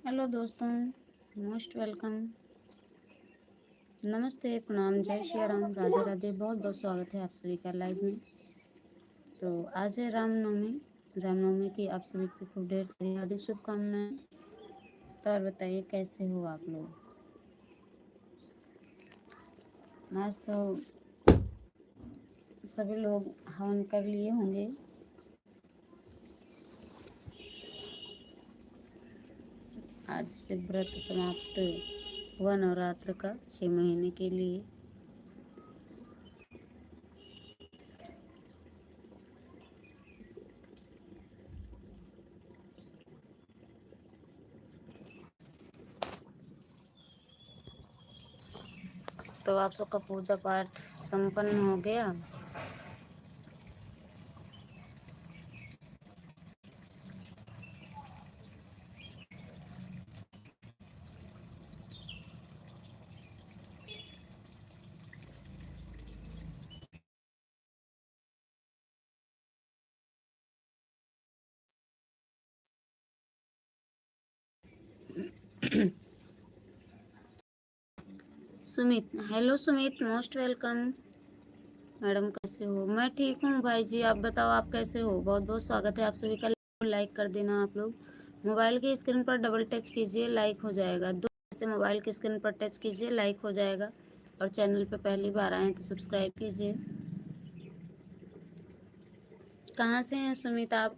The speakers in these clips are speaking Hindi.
हेलो दोस्तों, मोस्ट वेलकम। नमस्ते, प्रणाम, जय श्री राम, राधे राधे। बहुत बहुत स्वागत है आप सभी का लाइव में। तो आज है रामनवमी। रामनवमी की आप सभी को खूब ढेर सारी हार्दिक शुभकामनाएं। तो और बताइए कैसे हो आप लोग। आज तो सभी लोग हवन कर लिए होंगे। आज से व्रत समाप्त हुआ नवरात्र का 6 महीने के लिए। तो आप सबका पूजा पाठ संपन्न हो गया। Sumit, hello Sumit, most welcome. Madam कैसे हो? मैं ठीक हूँ भाई जी, आप बताओ आप कैसे हो? बहुत बहुत स्वागत है आप सभी का। लाइक कर देना आप लोग। मोबाइल की स्क्रीन पर डबल टच कीजिए, लाइक हो जाएगा। दो से मोबाइल की स्क्रीन पर टच कीजिए, लाइक हो जाएगा। और चैनल पे पहली बार आए तो सब्सक्राइब कीजिए। कहाँ से हैं सुमित आप?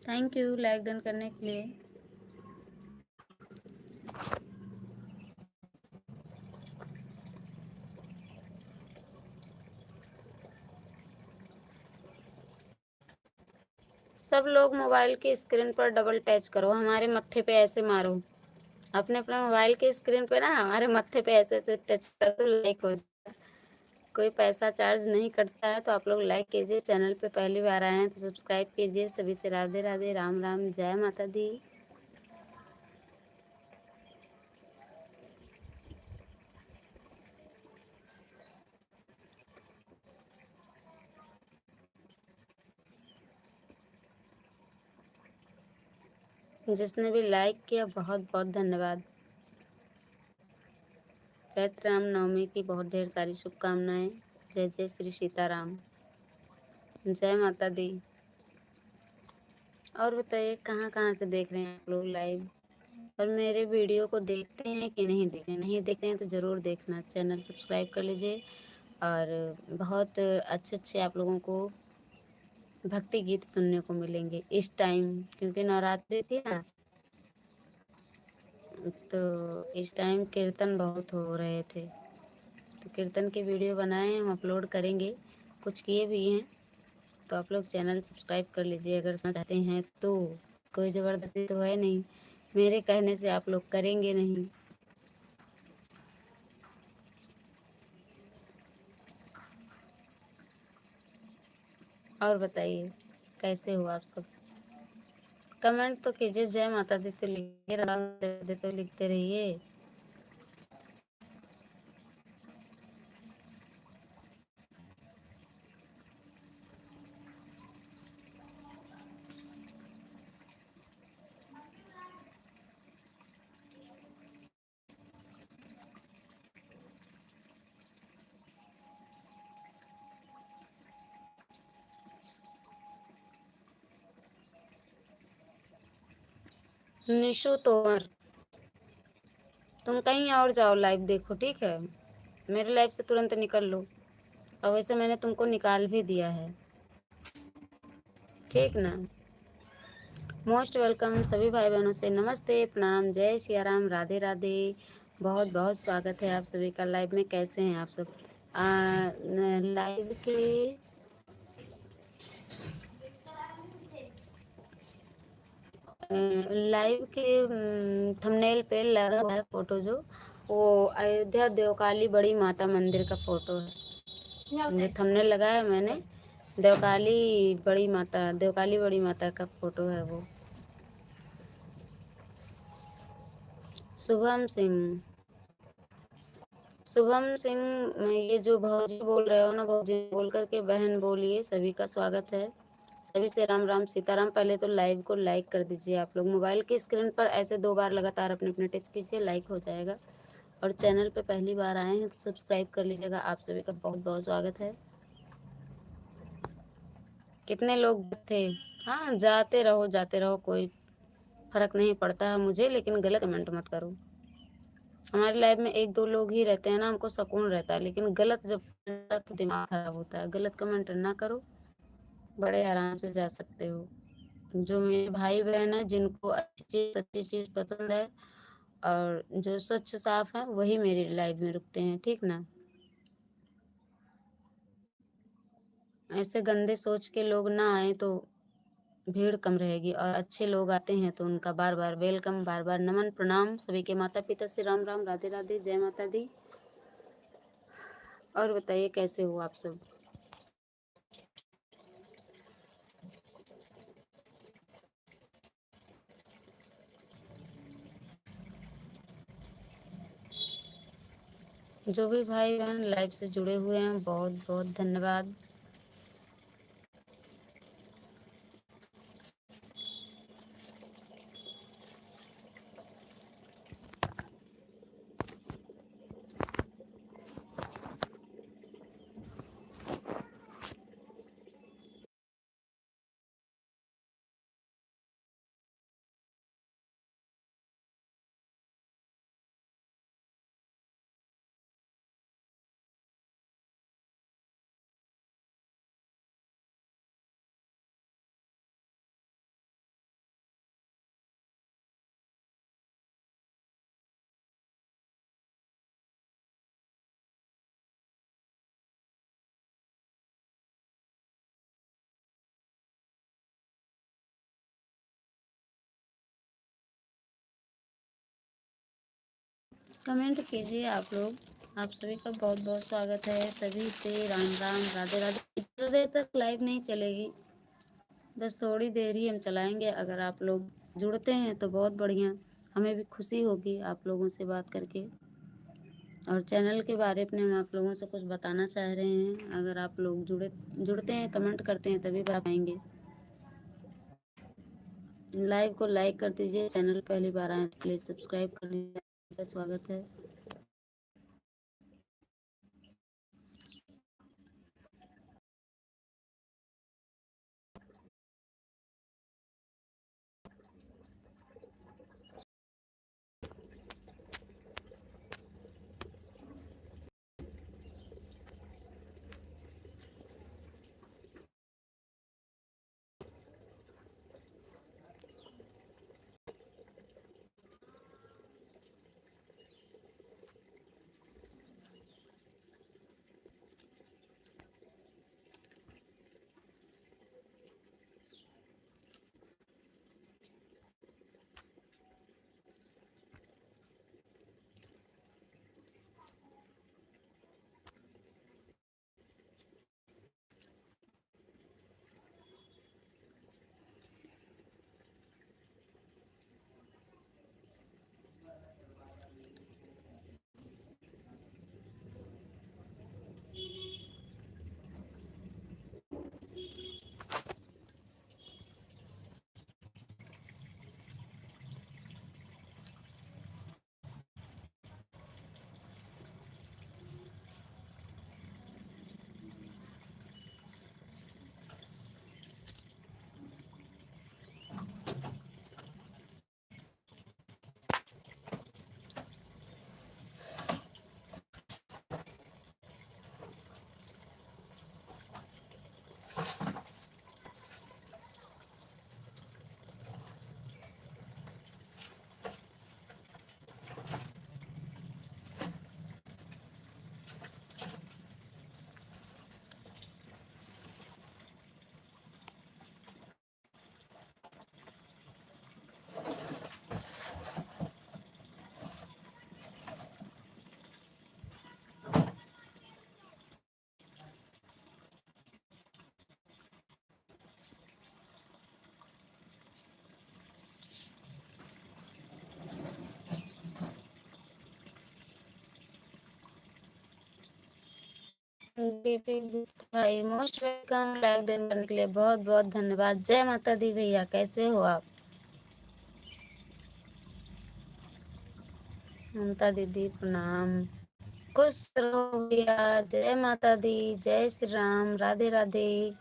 थैंक यू लाइक डन करने के लिए। सब लोग मोबाइल की स्क्रीन पर डबल टच करो, हमारे मत्थे पे ऐसे मारो। अपने अपने मोबाइल के स्क्रीन पे ना हमारे मत्थे पे ऐसे ऐसे टच कर दो, लाइक हो जाए। कोई पैसा चार्ज नहीं करता है, तो आप लोग लाइक कीजिए। चैनल पे पहली बार आए हैं तो सब्सक्राइब कीजिए। सभी से राधे राधे, राम राम, जय माता दी। जिसने भी लाइक किया बहुत बहुत धन्यवाद। चैत्र राम नवमी की बहुत ढेर सारी शुभकामनाएं। जय जय श्री सीताराम, जय माता दी। और बताइए कहाँ कहाँ से देख रहे हैं आप लोग लाइव? और मेरे वीडियो को देखते हैं कि नहीं देख रहे? नहीं देख रहे हैं तो ज़रूर देखना, चैनल सब्सक्राइब कर लीजिए। और बहुत अच्छे अच्छे आप लोगों को भक्ति गीत सुनने को मिलेंगे इस टाइम, क्योंकि नवरात्रि थी ना, तो इस टाइम कीर्तन बहुत हो रहे थे। तो कीर्तन की वीडियो बनाए हम अपलोड करेंगे, कुछ किए भी हैं। तो आप लोग चैनल सब्सक्राइब कर लीजिए अगर सुनना चाहते हैं तो। कोई ज़बरदस्ती तो है नहीं, मेरे कहने से आप लोग करेंगे नहीं। और बताइए कैसे हो आप सब? कमेंट तो कीजिए, जय माता दी तो लिखिए, राम दी तो लिखते रहिए। निशु तोमर, तुम कहीं और जाओ, लाइव देखो, ठीक है? मेरे लाइव से तुरंत निकल लो। और वैसे मैंने तुमको निकाल भी दिया है, ठीक ना? मोस्ट वेलकम सभी भाई बहनों से नमस्ते, प्रणाम, जय सिया राम, राधे राधे। बहुत बहुत स्वागत है आप सभी का लाइव में। कैसे हैं आप सब? लाइव के लाइव के थंबनेल पे लगा हुआ है फोटो, जो वो अयोध्या देवकाली बड़ी माता मंदिर का फोटो है। जो थंबनेल लगाया मैंने, देवकाली बड़ी माता का फोटो है वो। शुभम सिंह, शुभम सिंह, ये जो भौजी बोल रहे हो ना, भौजी बोल करके बहन बोलिए। सभी का स्वागत है, सभी से राम राम सीताराम। पहले तो लाइव को लाइक कर दीजिए आप लोग। मोबाइल की स्क्रीन पर ऐसे 2 बार लगातार अपने अपने टच कीजिए, लाइक हो जाएगा। और चैनल पे पहली बार आए हैं तो सब्सक्राइब कर लीजिएगा। आप सभी का बहुत बहुत स्वागत है। कितने लोग थे? हाँ, जाते रहो, कोई फर्क नहीं पड़ता है मुझे, लेकिन गलत कमेंट मत करो। हमारे लाइव में 1-2 लोग ही रहते हैं ना, हमको सुकून रहता है, लेकिन गलत जब तो दिमाग खराब होता है। गलत कमेंट ना करो, बड़े आराम से जा सकते हो। जो मेरे भाई बहन है, जिनको अच्छी चीज सच्ची चीज पसंद है और जो स्वच्छ साफ है, वही मेरी लाइव में रुकते हैं, ठीक ना। ऐसे गंदे सोच के लोग ना आए तो भीड़ कम रहेगी, और अच्छे लोग आते हैं तो उनका बार बार वेलकम, बार बार नमन प्रणाम। सभी के माता पिता से राम राम, राधे राधे, जय माता दी। और बताइए कैसे हो आप सब? जो भी भाई बहन लाइव से जुड़े हुए हैं, बहुत बहुत धन्यवाद। कमेंट कीजिए आप लोग। आप सभी का बहुत बहुत स्वागत है। सभी से राम राम, राधे राधे। इतना देर तक लाइव नहीं चलेगी, बस थोड़ी देर ही हम चलाएंगे। अगर आप लोग जुड़ते हैं तो बहुत बढ़िया, हमें भी खुशी होगी आप लोगों से बात करके। और चैनल के बारे में हम आप लोगों से कुछ बताना चाह रहे हैं। अगर आप लोग जुड़ते हैं, कमेंट करते हैं, तभी बता पाएंगे। लाइव को लाइक कर दीजिए। चैनल पहली बार आए तो प्लीज़ सब्सक्राइब कर लीजिए। स्वागत है। दीपी भाई मोस्ट वेलकम लाइव डन करने के लिए बहुत बहुत धन्यवाद। जय माता दी भैया, कैसे हो आप? ममता दीदी प्रणाम। खुश रहो भैया। जय माता दी, जय श्री राम, राधे राधे।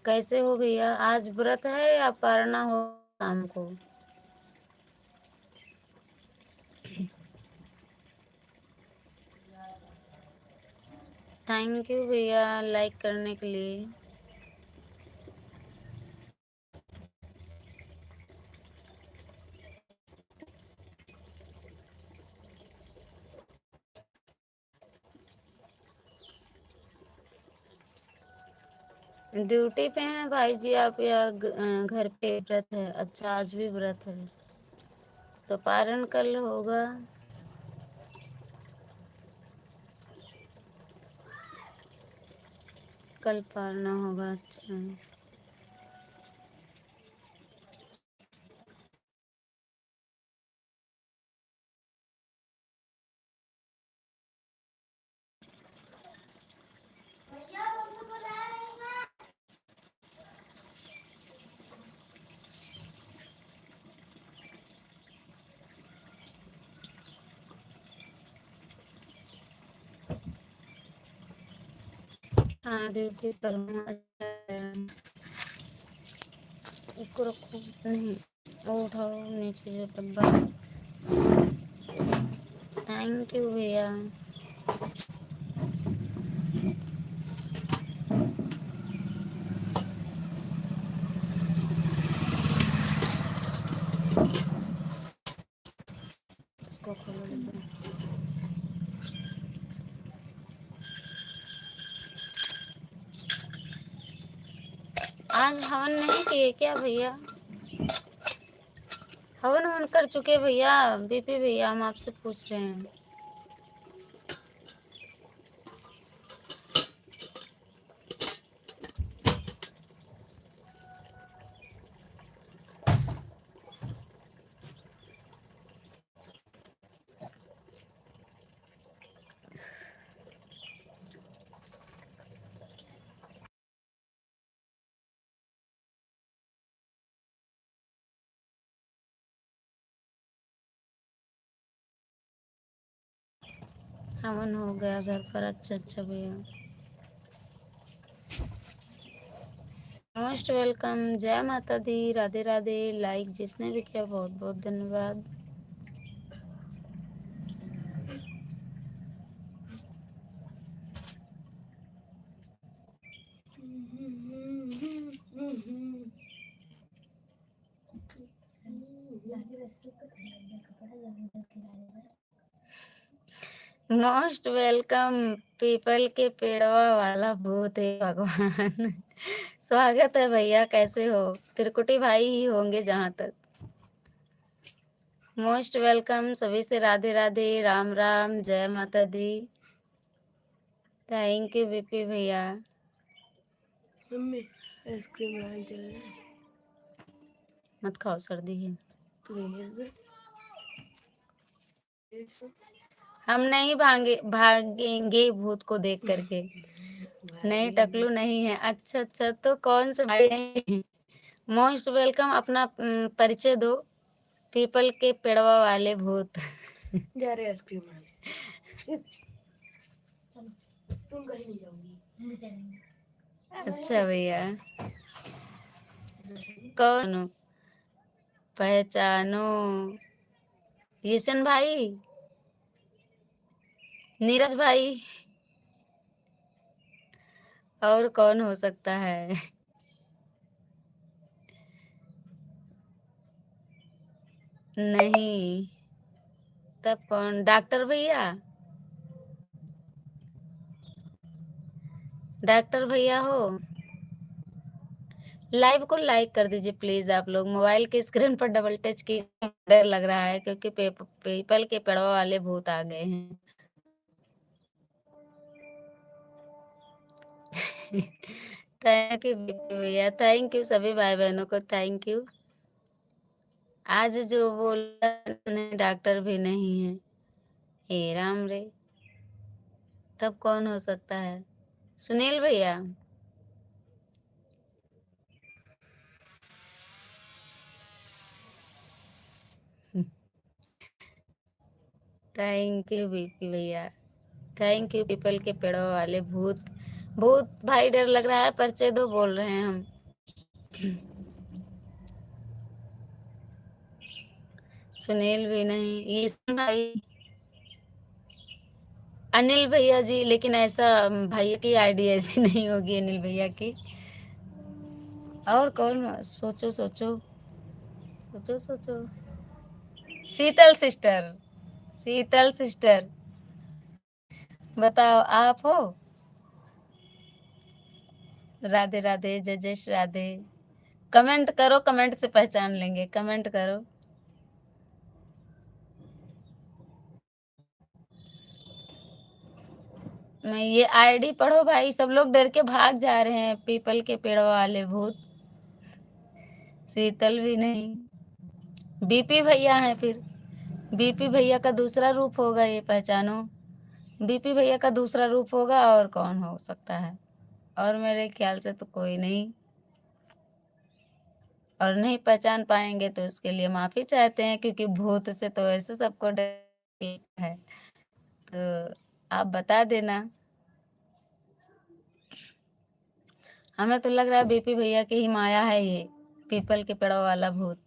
कैसे हो भैया? आज व्रत है या पारना हो शाम को? थैंक यू भैया लाइक करने के लिए। ड्यूटी पे हैं भाई जी आप या घर पे व्रत है? अच्छा, आज भी व्रत है तो पारण कल होगा। कल पारना होगा, अच्छा। हाँ ड्यूटी पर हूँ। अच्छा है। इसको रखो, नहीं वो उठाओ नीचे जो डब्बा। थैंक यू भैया। इसको खोलो डब्बा। आज हवन नहीं किए क्या भैया? हवन हवन कर चुके भैया? बीपी भैया हम आपसे पूछ रहे हैं। हवन हो गया घर पर, अच्छा अच्छा भैया। Most welcome. जय माता दी, राधे राधे। लाइक जिसने भी किया बहुत बहुत धन्यवाद। Most welcome. पीपल के पेड़वा वाला भूत है भगवान। स्वागत है भैया, कैसे हो? त्रिकुटी भाई ही होंगे जहाँ तक। मोस्ट वेलकम सभी से, राधे राधे, राम राम, जय माता दी। थैंक यू बीपी भैया। मम्मी आइसक्रीम लाने चल रहे हैं। मत खाओ, सर्दी है। प्लीज हम नहीं भागेंगे भूत को देख करके। नहीं टकलू नहीं है। अच्छा अच्छा, तो कौन से भाई हैं? Most welcome. अपना परिचय दो। पीपल के पेड़वा वाले भूत। जा रहे आइसक्रीम लाने। तुम कहीं नहीं जाओगी। अच्छा भैया, कौन हो? पहचानो। यशन भाई, नीरज भाई, और कौन हो सकता है? नहीं, तब कौन? डॉक्टर भैया? डॉक्टर भैया हो? लाइव को लाइक कर दीजिए प्लीज आप लोग। मोबाइल के स्क्रीन पर डबल टच की, डर लग रहा है क्योंकि पीपल के पेड़वा वाले भूत आ गए हैं। थैंक यू भैया, थैंक यू सभी भाई बहनों को, थैंक यू। आज जो बोला डॉक्टर भी नहीं है। हे राम रे, तब कौन हो सकता है? सुनील भैया, थैंक यू बीपी भैया, थैंक यू पीपल के पेड़ों वाले भूत। भूत भाई डर लग रहा है, परिचय दो बोल रहे हैं हम। सुनील भी नहीं, ईसन भाई, अनिल भैया जी, लेकिन ऐसा भैया की आईडी ऐसी नहीं होगी अनिल भैया की। और कौन, सोचो सोचो सोचो सोचो। शीतल सिस्टर, शीतल सिस्टर, बताओ आप हो? राधे राधे, जजेश राधे। कमेंट करो, कमेंट से पहचान लेंगे, कमेंट करो। मैं ये आईडी पढ़ो भाई, सब लोग डर के भाग जा रहे हैं, पीपल के पेड़ वाले भूत। शीतल भी नहीं, बीपी भैया है फिर। बीपी भैया का दूसरा रूप होगा ये, पहचानो। बीपी भैया का दूसरा रूप होगा, और कौन हो सकता है? और मेरे ख्याल से तो कोई नहीं। और नहीं पहचान पाएंगे तो उसके लिए माफी चाहते हैं, क्योंकि भूत से तो ऐसे सबको डर है। तो आप बता देना। हमें तो लग रहा है बीपी भैया की ही माया है ये, पीपल के पेड़ों वाला भूत।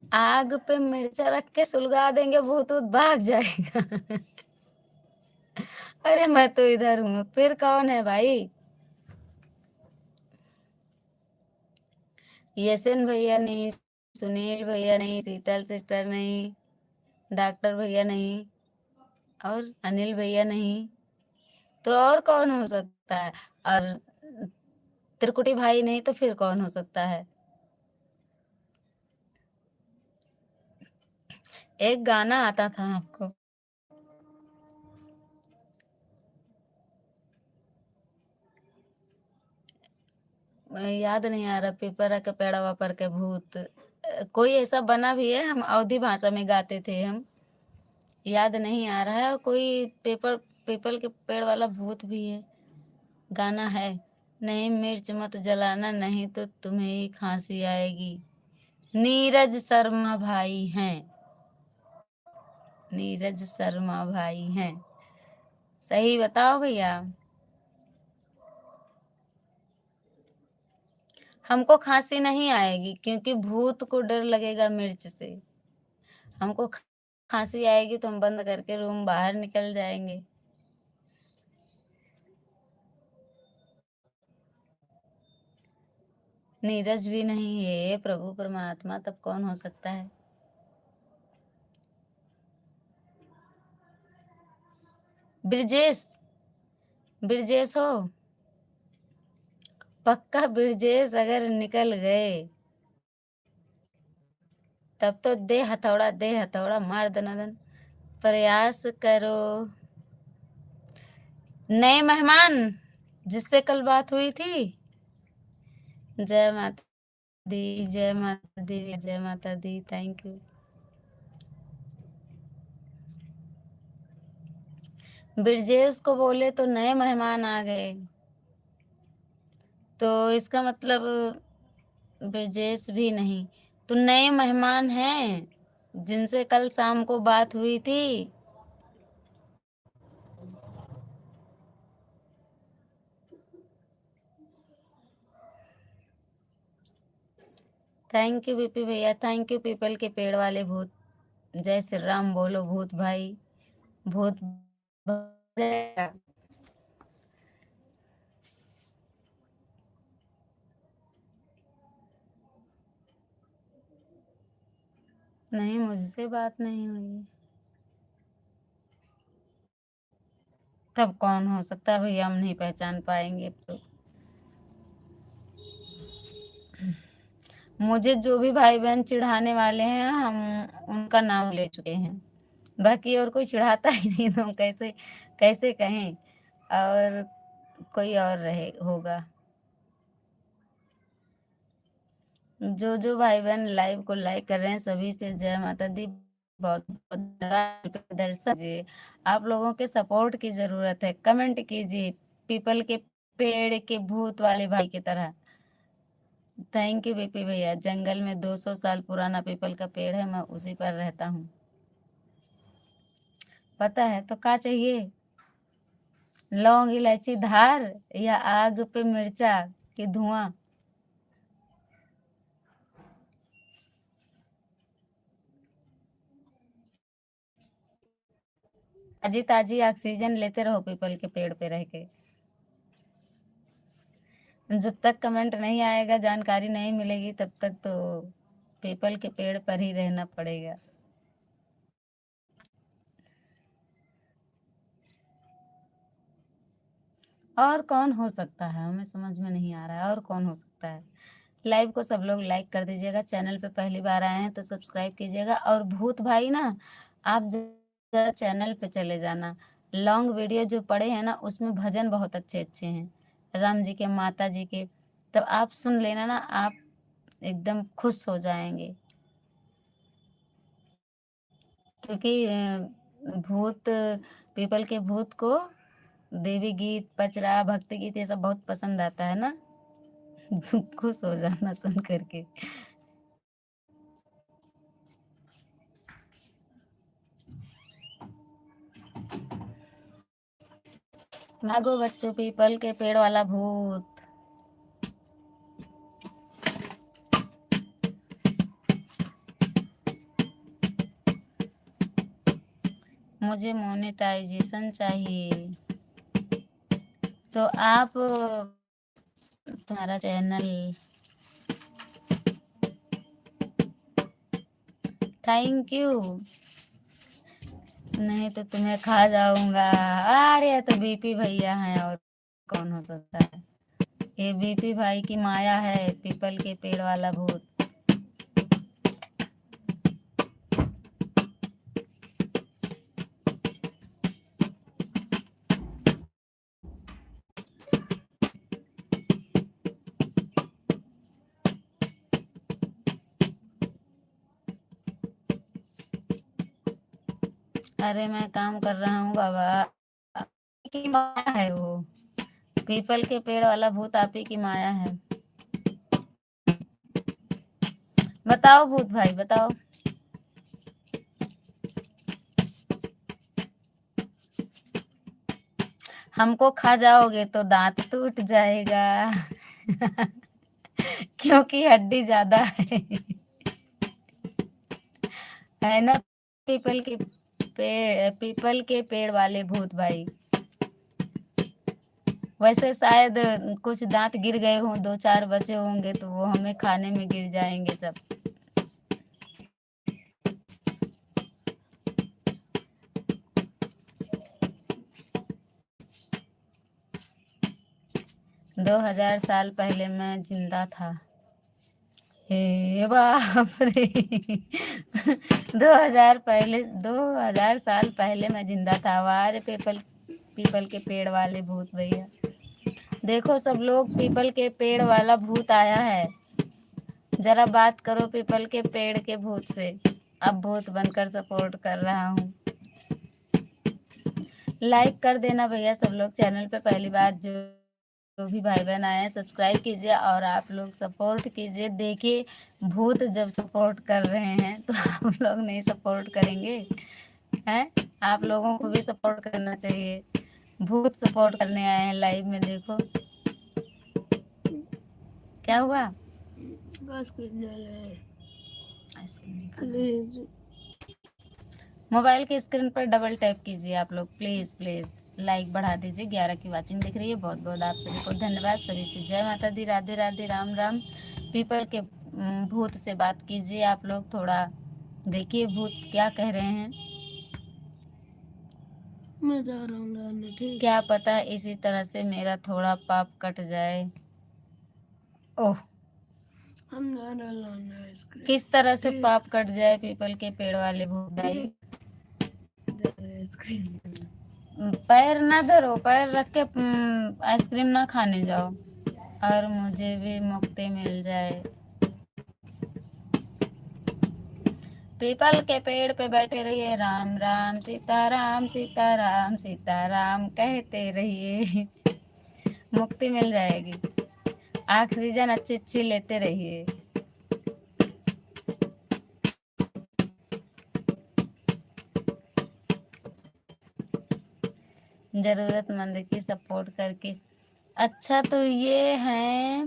आग पे मिर्चा रख के सुलगा देंगे, भूत ऊत भाग जाएगा। अरे मैं तो इधर हूँ, फिर कौन है भाई? यशन भैया नहीं, सुनील भैया नहीं, शीतल सिस्टर नहीं, डॉक्टर भैया नहीं, और अनिल भैया नहीं, तो और कौन हो सकता है? और त्रिकुटी भाई नहीं, तो फिर कौन हो सकता है? एक गाना आता था आपको, याद नहीं आ रहा, पीपरा के पेड़वा पर के भूत। कोई ऐसा बना भी है, हम अवधी भाषा में गाते थे हम, याद नहीं आ रहा है। कोई पेपर, पीपल के पेड़ वाला भूत भी है, गाना है। नहीं मिर्च मत जलाना, नहीं तो तुम्हें ही खांसी आएगी। नीरज शर्मा भाई हैं, नीरज शर्मा भाई हैं। सही बताओ भैया। हमको खांसी नहीं आएगी, क्योंकि भूत को डर लगेगा मिर्च से। हमको खांसी आएगी तो हम बंद करके रूम बाहर निकल जाएंगे। नीरज भी नहीं है, प्रभु परमात्मा, तब कौन हो सकता है? ब्रिजेश, ब्रिजेश हो? पक्का ब्रिजेश अगर निकल गए तब तो दे हथौड़ा, दे हथौड़ा, मार दनादन। प्रयास करो। नए मेहमान जिससे कल बात हुई थी, जय माता दी, जय माता दी, जय माता दी, थैंक यू। ब्रिजेश को बोले तो नए मेहमान आ गए, तो इसका मतलब ब्रिजेश भी नहीं, तो नए मेहमान हैं जिनसे कल शाम को बात हुई थी। थैंक यू बीपी भैया, थैंक यू पीपल के पेड़ वाले भूत। जय श्री राम बोलो भूत भाई, भूत भाग जाएगा। नहीं, मुझसे बात नहीं हुई। तब कौन हो सकता है भैया? हम नहीं पहचान पाएंगे तो। मुझे जो भी भाई बहन चिढ़ाने वाले हैं, हम उनका नाम ले चुके हैं। बाकी और कोई चिढ़ाता ही नहीं, तो हम कैसे कैसे कहें? और कोई और रहे होगा। जो जो भाई बहन लाइव को लाइक कर रहे हैं, सभी से जय माता दी। बहुत बहुत दर्शक जी, आप लोगों के सपोर्ट की जरूरत है। कमेंट कीजिए पीपल के पेड़ के भूत वाले भाई की तरह। थैंक यू बीपी भैया। जंगल में 200 साल पुराना पीपल का पेड़ है, मैं उसी पर रहता हूँ। पता है तो क्या चाहिए? लौंग इलायची धार या आग पे मिर्चा की धुआं? ताजी ताजी ऑक्सीजन लेते रहो पीपल के पेड़ पे रह के। जब तक कमेंट नहीं आएगा, जानकारी नहीं मिलेगी, तब तक तो पीपल के पेड़ पर ही रहना पड़ेगा। और कौन हो सकता है? हमें समझ में नहीं आ रहा है और कौन हो सकता है। लाइव को सब लोग लाइक कर दीजिएगा। चैनल पे पहली बार आए हैं तो सब्सक्राइब कीजिएगा। और भूत भाई ना, आप जरा चैनल पे चले जाना। लॉन्ग वीडियो जो पड़े हैं ना, उसमें भजन बहुत अच्छे अच्छे हैं राम जी के, माता जी के। तब आप सुन लेना ना, आप एकदम खुश हो जाएंगे। क्योंकि भूत, पीपल के भूत को देवी गीत, पचरा, भक्ति गीत ये सब बहुत पसंद आता है ना। खुश हो जाना सुन करके। भागो बच्चों, पीपल के पेड़ वाला भूत। मुझे मोनेटाइजेशन चाहिए। तो आप, तुम्हारा चैनल, थैंक यू। नहीं तो तुम्हें खा जाऊंगा। अरे ये तो बीपी भैया हैं, और कौन हो सकता है? ये बीपी भाई की माया है, पीपल के पेड़ वाला भूत। अरे मैं काम कर रहा हूँ बाबा। की माया है वो, पीपल के पेड़ वाला भूत आप ही की माया है। बताओ भूत भाई, बताओ। हमको खा जाओगे तो दांत टूट जाएगा। क्योंकि हड्डी ज्यादा है ना। पीपल के पेड़ वाले भूत भाई। वैसे शायद कुछ दांत गिर गए हों, 2-4 बचे होंगे, तो वो हमें खाने में गिर जाएंगे सब। दो 2000 साल पहले मैं जिंदा था। हे बाप रे। 2000 साल पहले मैं जिंदा था। वारे पीपल के पेड़ वाले भूत भैया। देखो सब लोग, पीपल के पेड़ वाला भूत आया है। जरा बात करो पीपल के पेड़ के भूत से। अब भूत बनकर सपोर्ट कर रहा हूँ। लाइक कर देना भैया सब लोग। चैनल पे पहली बार जो भी भाई बहन आए हैं, सब्सक्राइब कीजिए और आप लोग सपोर्ट कीजिए। देखिए, भूत जब सपोर्ट कर रहे हैं तो आप लोग नहीं सपोर्ट करेंगे? हैं? आप लोगों को भी सपोर्ट करना चाहिए। भूत सपोर्ट करने आए हैं लाइव में, देखो क्या हुआ। बस कुछ नहीं है। प्लीज मोबाइल की स्क्रीन पर डबल टैप कीजिए आप लोग, प्लीज प्लीज। लाइक बढ़ा दीजिए। 11 की वाचिंग दिख रही है। बहुत बहुत आप सभी को धन्यवाद। सभी से जय माता दी, राधे राधे, राम राम। पीपल के भूत से बात कीजिए आप लोग थोड़ा। देखिए भूत क्या कह रहे हैं। मैं जा रहा हूँ लाने, ठीक। क्या पता इसी तरह से मेरा थोड़ा पाप कट जाए। ओह, हम जा रहे हैं लाने आइसक्रीम। किस तरह से पाप कट जाए पीपल के पेड़ वाले भूत भाई? जा रहे हैं आइसक्रीम। पैर ना धरो, पैर रख के आइसक्रीम ना खाने जाओ, और मुझे भी मुक्ति मिल जाए। पीपल के पेड़ पे बैठे रहिए, राम राम सीताराम सीताराम सीताराम कहते रहिए, मुक्ति मिल जाएगी। ऑक्सीजन अच्छी अच्छी लेते रहिए। जरूरतमंद की सपोर्ट करके। अच्छा तो ये हैं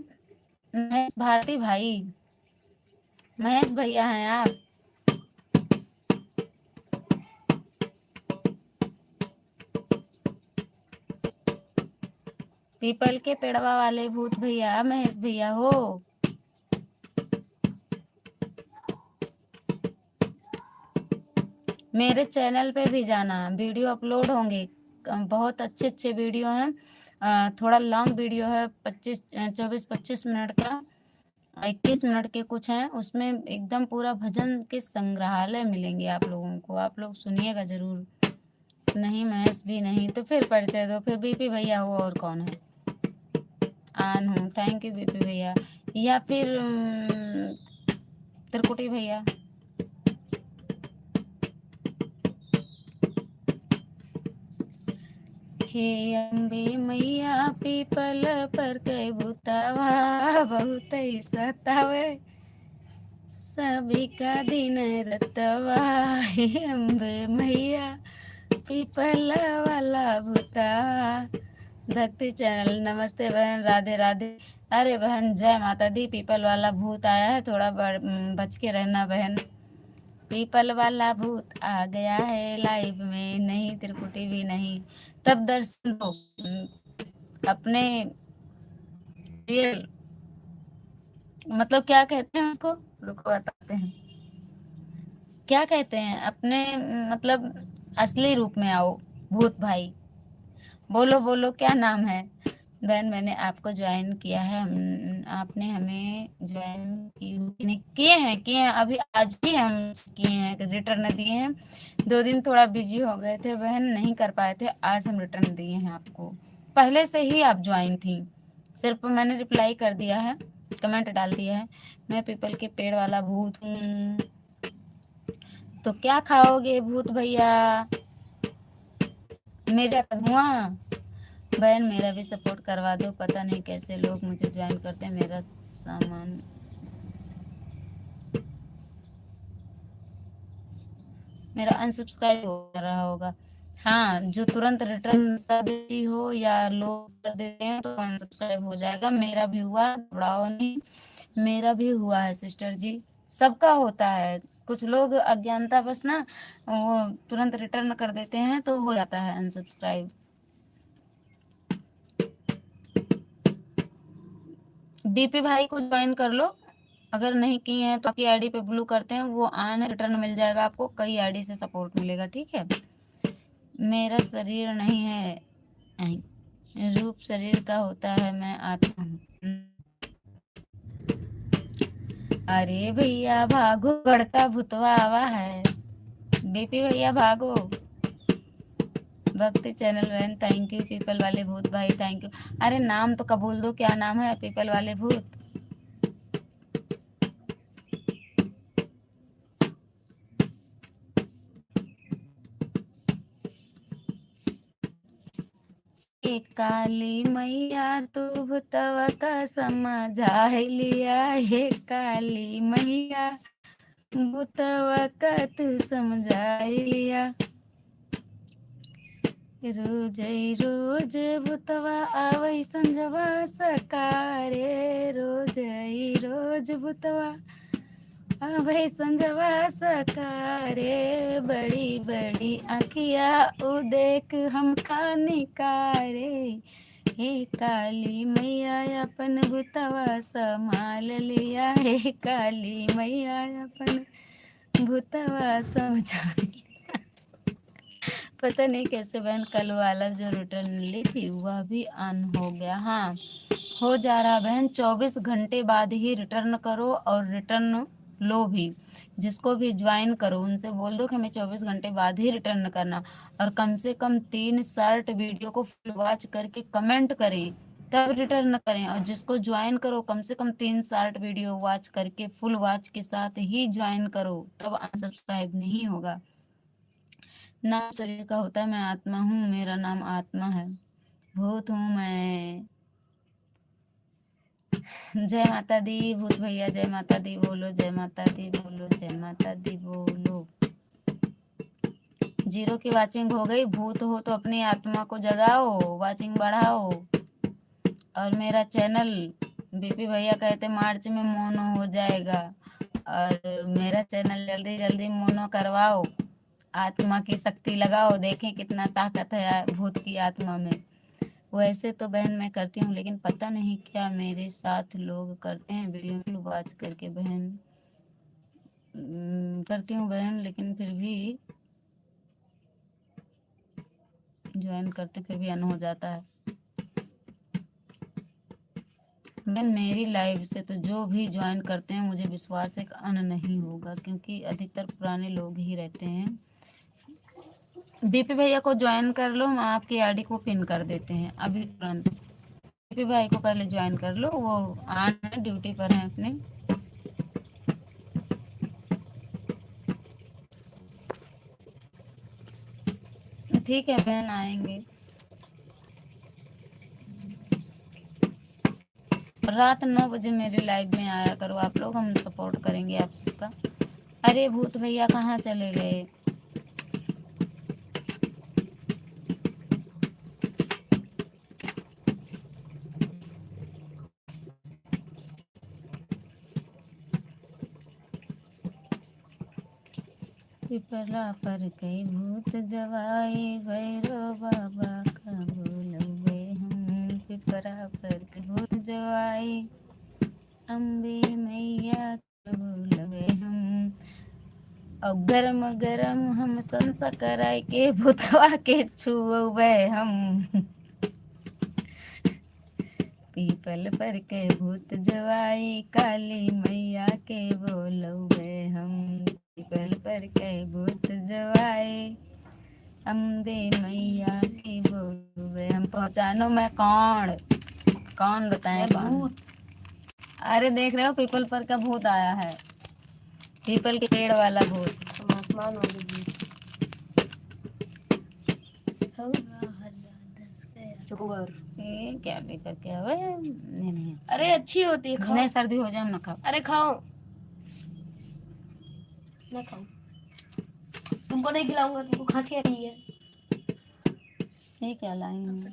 महेश भारती भाई, महेश भैया हैं आप? पीपल के पेड़वा वाले भूत भैया महेश भैया हो? मेरे चैनल पे भी जाना, वीडियो अपलोड होंगे, बहुत अच्छे अच्छे वीडियो हैं। थोड़ा लॉन्ग वीडियो है, 24-25 मिनट का, 21 मिनट के कुछ हैं, उसमें एकदम पूरा भजन के संग्रहालय मिलेंगे आप लोगों को। आप लोग सुनिएगा जरूर। नहीं महेश भी नहीं तो फिर परिचय दो, फिर बीपी भैया हो और कौन है? आन हूँ, थैंक यू बीपी भैया। या फिर त्रिकुटी भैया। हे अम्बे मैया पीपल पर कई भूतावा बहुत ही सतावे, सभी का दिन रतवा। हे अम्बे मैया पीपल वाला भूता। भक्ति चैनल, नमस्ते बहन, राधे राधे। अरे बहन जय माता दी। पीपल वाला भूत आया है, थोड़ा बच के रहना बहन। पीपल वाला भूत आ गया है लाइव में, नहीं त्रिकुटी भी नहीं। तब दर्शन दो अपने रियल, मतलब क्या कहते हैं उसको, रुको बताते हैं क्या कहते हैं, अपने मतलब असली रूप में आओ भूत भाई। बोलो बोलो क्या नाम है? बहन मैंने आपको ज्वाइन किया है, आपने हमें ज्वाइन किए हैं अभी आज ही हम किए हैं, रिटर्न दिए हैं। 2 दिन थोड़ा बिजी हो गए थे बहन, नहीं कर पाए थे, आज हम रिटर्न दिए हैं आपको। पहले से ही आप ज्वाइन थी, सिर्फ मैंने रिप्लाई कर दिया है, कमेंट डाल दिया है। मैं पीपल के पेड़ वाला भूत हूँ। तो क्या खाओगे भूत भैया? मेरा धुआं। बहन मेरा भी सपोर्ट करवा दो, पता नहीं कैसे लोग मुझे ज्वाइन करते हैं। मेरा सामान मेरा अनसब्सक्राइब हो रहा होगा। हाँ, जो तुरंत रिटर्न कर देती हो या लोग कर देते हैं तो अनसब्सक्राइब हो जाएगा। मेरा भी हुआ, घबराओ नहीं, मेरा भी हुआ है सिस्टर जी, सबका होता है। कुछ लोग अज्ञानता बस ना वो तुरंत रिटर्न कर देते हैं तो हो जाता है अनसब्सक्राइब। बीपी भाई को ज्वाइन कर लो, अगर नहीं किए हैं तो आपकी आईडी पे ब्लू करते हैं, वो आन है, रिटर्न मिल जाएगा आपको, कई आईडी से सपोर्ट मिलेगा, ठीक है। मेरा शरीर नहीं है, रूप शरीर का होता है, मैं आता हूँ। अरे भैया भागो, बड़का भूतवा आवा है। बीपी भैया भागो। भक्ति चैनल बहन थैंक यू। पीपल वाले भूत भाई थैंक यू। अरे नाम तो कबूल दो, क्या नाम है पीपल वाले भूत? एक काली मैया तू भूतवा का समझा लिया, हे काली मैया भूतवा का तू समझा लिया। रोज रोज भूतवा आवै संजवा सकारे, रोज भूतवा आवै संजवा सकारे। बड़ी बड़ी आँखिया उ देख हमका निकारे, हे काली मैया अपन भूतवा संभाल लिया, हे काली मैया अपन भूतवा समझा लिया। पता नहीं कैसे बहन, कल वाला जो रिटर्न ली थी वह भी ऑन हो गया। हाँ हो जा रहा बहन, 24 घंटे बाद ही रिटर्न करो, और रिटर्न लो भी। जिसको भी ज्वाइन करो उनसे बोल दो कि हमें 24 घंटे बाद ही रिटर्न करना, और कम से कम 3 शॉर्ट वीडियो को फुल वॉच करके कमेंट करें, तब रिटर्न करें। और जिसको ज्वाइन करो कम से कम 3 शॉर्ट वीडियो वॉच करके फुल वॉच के साथ ही ज्वाइन करो, तब अनसब्सक्राइब नहीं होगा। नाम शरीर का होता है, मैं आत्मा हूँ, मेरा नाम आत्मा है, भूत हूँ मैं। जय माता दी भूत भैया, जय माता दी बोलो, जय माता दी बोलो, जय माता दी बोलो। 0 की वाचिंग हो गई। भूत हो तो अपनी आत्मा को जगाओ, वाचिंग बढ़ाओ। और मेरा चैनल बीपी भैया कहते मार्च में मोनो हो जाएगा, और मेरा चैनल जल्दी जल्दी मोनो करवाओ। आत्मा की शक्ति लगाओ, देखें कितना ताकत है भूत की आत्मा में। वैसे तो बहन मैं करती हूँ, लेकिन पता नहीं क्या मेरे साथ लोग करते हैं वीडियो वॉच करके बहन। करती हूँ बहन, लेकिन फिर भी ज्वाइन करते फिर भी अन हो जाता है। बहन मेरी लाइव से तो जो भी ज्वाइन करते हैं मुझे विश्वास है कि अन नहीं होगा, क्योंकि अधिकतर पुराने लोग ही रहते हैं। बीपी भैया को ज्वाइन कर लो, हम आपकी आईडी को पिन कर देते हैं अभी तुरंत। बीपी भाई को पहले ज्वाइन कर लो, वो ऑन है, ड्यूटी पर हैं अपने। ठीक है बहन, आएंगे। रात 9 बजे मेरे लाइव में आया करो आप लोग, हम सपोर्ट करेंगे आप सबका। अरे भूत भैया कहाँ चले गए? पिपरा पर कई भूत जवाई, भैरो बाबा का बोलबे हम। पिपरा पर कई भूत जवाई, अम्बे मैया का बोलबे हम। और गरम गरम हम संसा कराई के भूतवा के छुबे हम। पीपल पर के भूत जवाई, काली मैया के बोलबे हम। पीपल पर के भूत जवाई, अम्बे मैया के बोलबे हम। पहचानो मैं कौन? कौन बताएं कौन? अरे देख रहे हो पीपल पर का भूत आया है, पीपल के पेड़ वाला भूत। आसमान वाले भूत। चोकोबार। ये क्या लेकर के आवे? नहीं नहीं, अरे अच्छी होती है, खाओ। नहीं सर्दी हो जाए ना खाओ। अरे खाओ ना, खाओ। तुमको नहीं खिलाऊंगा, तुमको खांसी आ रही है। ये क्या लाई हैं?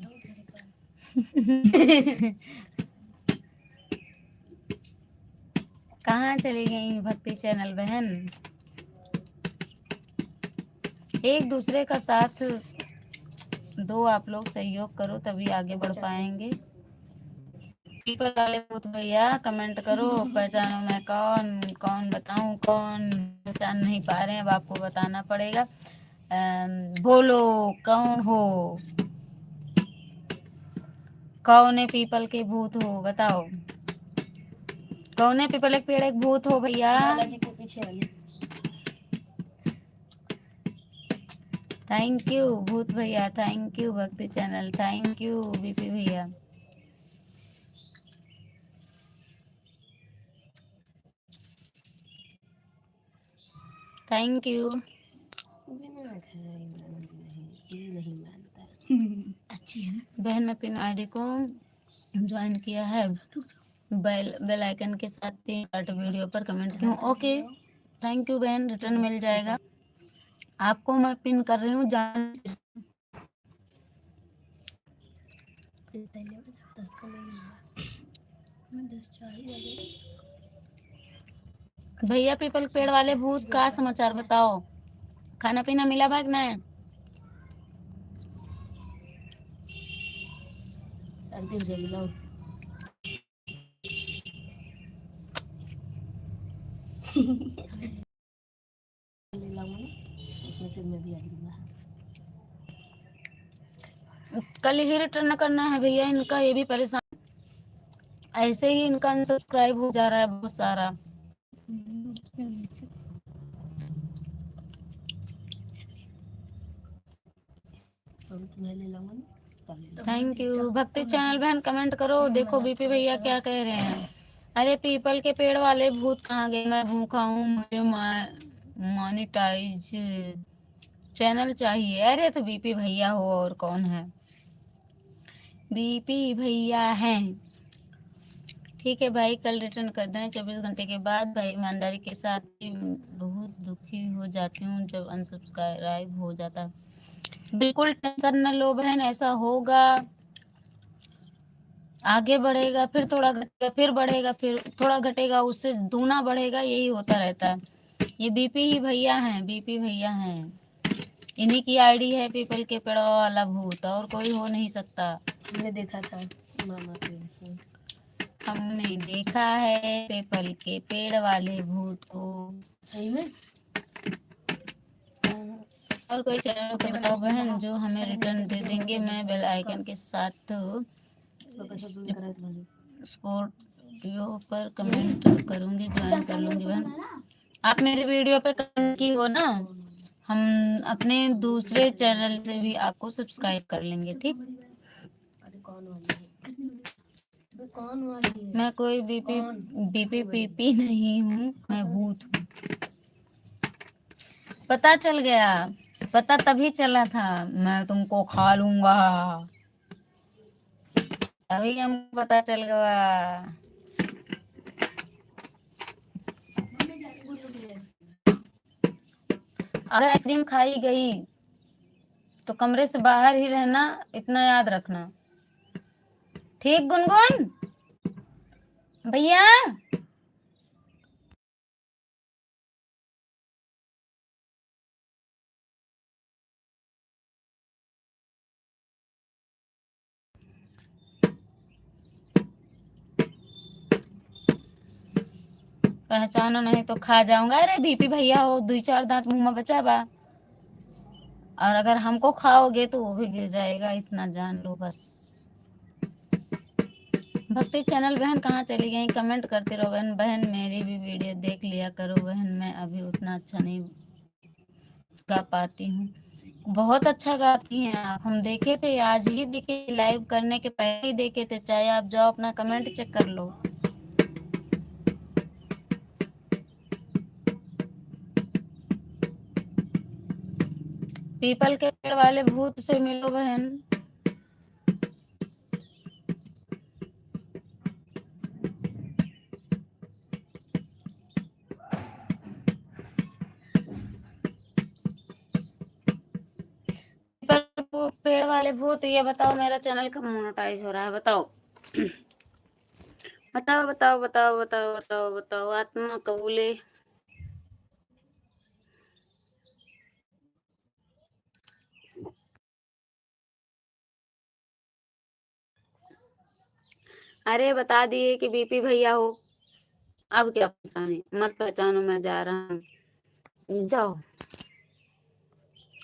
कहाँ चली गई भक्ति चैनल बहन? एक दूसरे का साथ दो, आप लोग सहयोग करो तभी आगे बढ़ पाएंगे। पीपल वाले भूत भैया कमेंट करो, पहचानो मैं कौन? कौन बताऊं कौन? पहचान नहीं पा रहे हैं, अब आपको बताना पड़ेगा। बोलो कौन हो? कौन है पीपल के भूत हो? बताओ कौन है पीपल एक पेड़ एक भूत हो भैया? बालाजी के पीछे वाली। थैंक यू भूत भैया, thank you Bhakti channel, thank you BP भैया। Thank you. नहीं मानता। अच्छी है ना बहन, मैं पिन आईडी को ज्वाइन किया है, बेल आइकन के साथ 3 वीडियो पर कमेंट क्यों? ओके थैंक यू बहन, रिटर्न मिल जाएगा आपको। मैं पिन कर रही हूँ जान। भैया पीपल पेड़ वाले भूत का समाचार बताओ, खाना पीना मिला भाग नहीं? सर्दी हो जाएगी, लाओ। उसमें से मैं भी आ जाऊंगा। कल ही रिटर्न करना है भैया इनका, ये भी परेशान। ऐसे ही इनका अनसब्सक्राइब हो जा रहा है बहुत सारा। तुम्हें ले लाऊंगा ना। Thank you. भक्ति चैनल बहन कमेंट करो, देखो बीपी भैया क्या कह रहे हैं। अरे पीपल के पेड़ वाले भूत कहाँ गए, मैं भूखा हूँ, मुझे मॉनिटाइज चैनल चाहिए। अरे तो बीपी भैया हो और कौन है, बीपी भैया हैं। ठीक है भाई, कल रिटर्न कर देना 24 घंटे के बाद। भाई ईमानदारी के साथ भी बहुत दुखी हो जाती हूँ जब अनसब्सक्राइब हो जाता है। बिल्कुल टेंशन न लो बहन, ऐसा होगा, आगे बढ़ेगा, फिर थोड़ा घटेगा, फिर बढ़ेगा, फिर थोड़ा घटेगा, उससे दूना बढ़ेगा, यही होता रहता है। ये बीपी ही भैया हैं, बीपी भैया हैं, इन्हीं की आईडी है पीपल के पेड़ वाला भूत, और कोई हो नहीं सकता। हमने देखा था मामा के, हमने देखा है पीपल के पेड़ वाले भूत को। सही में। और कोई चैनल को बताओ बहन जो हमें रिटर्न दे देंगे, मैं बेल आइकन के साथ स्पोर्टियो पर कमेंट करूंगी, ज्वाइन कर लूंगी बहन। आप मेरे वीडियो पे कमेंट की हो ना, हम अपने दूसरे चैनल से भी आपको सब्सक्राइब कर लेंगे, ठीक। मैं कोई बीपी पीपी नहीं हूँ, मैं भूत हूँ। पता चल गया, पता तभी चला था, मैं तुमको खा लूंगा, अभी हमको पता चल गया। अगर आइसक्रीम खाई गई तो कमरे से बाहर ही रहना, इतना याद रखना, ठीक गुनगुन भैया। पहचानो नहीं तो खा जाऊंगा। अरे बीपी भैया हो, 2-4 दांत मुंह में बचा बा, और अगर हमको खाओगे तो वो भी गिर जाएगा, इतना जान लो बस। भक्ति चैनल बहन कहाँ चली गई, कमेंट करते रहो बहन। बहन मेरी भी वीडियो देख लिया करो बहन, मैं अभी उतना अच्छा नहीं गा पाती हूँ। बहुत अच्छा गाती हैं आप, हम देखे थे, आज ही देखे, लाइव करने के पहले ही देखे थे। चाहे आप जाओ अपना कमेंट चेक कर लो। पीपल के पेड़ वाले भूत से मिलो बहन। पीपल पेड़ वाले भूत, ये बताओ मेरा चैनल कब मोनेटाइज हो रहा है, बताओ बताओ बताओ बताओ बताओ बताओ बताओ, आत्मा कबूले। अरे बता दिए कि बीपी भैया हो, अब क्या पहचाने, मत पहचानो, मैं जा रहा हूँ, जाओ।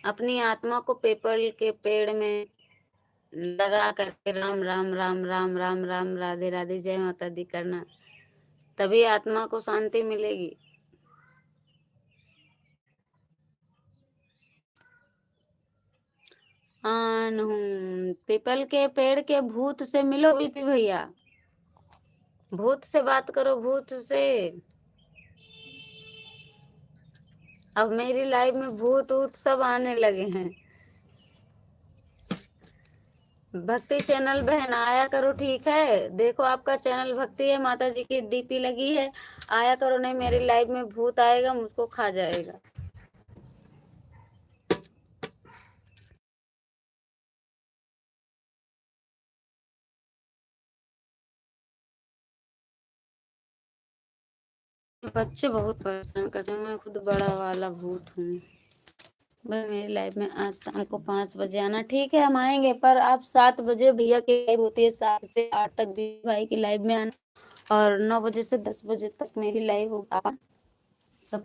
अपनी आत्मा को पीपल के पेड़ में लगा करके राम राम राम राम राम राम राधे राधे जय माता दी करना, तभी आत्मा को शांति मिलेगी। आन हूँ, पीपल के पेड़ के भूत से मिलो बीपी भैया, भूत से बात करो, भूत से। अब मेरी लाइफ में भूत ऊत सब आने लगे हैं। भक्ति चैनल बहन आया करो, ठीक है, देखो आपका चैनल भक्ति है, माता जी की डीपी लगी है, आया करो, नहीं मेरी लाइफ में भूत आएगा, मुझको खा जाएगा। बच्चे बहुत परेशान करते हैं, मैं खुद बड़ा वाला भूत हूँ। भाई मेरी लाइफ में आज शाम को 5 बजे आना, ठीक है, हम आएंगे, पर आप 7 बजे भैया की लाइव होती है, 7 से 8 तक भी भाई की लाइव में आना, और 9 बजे से 10 बजे तक मेरी लाइव होगा सब।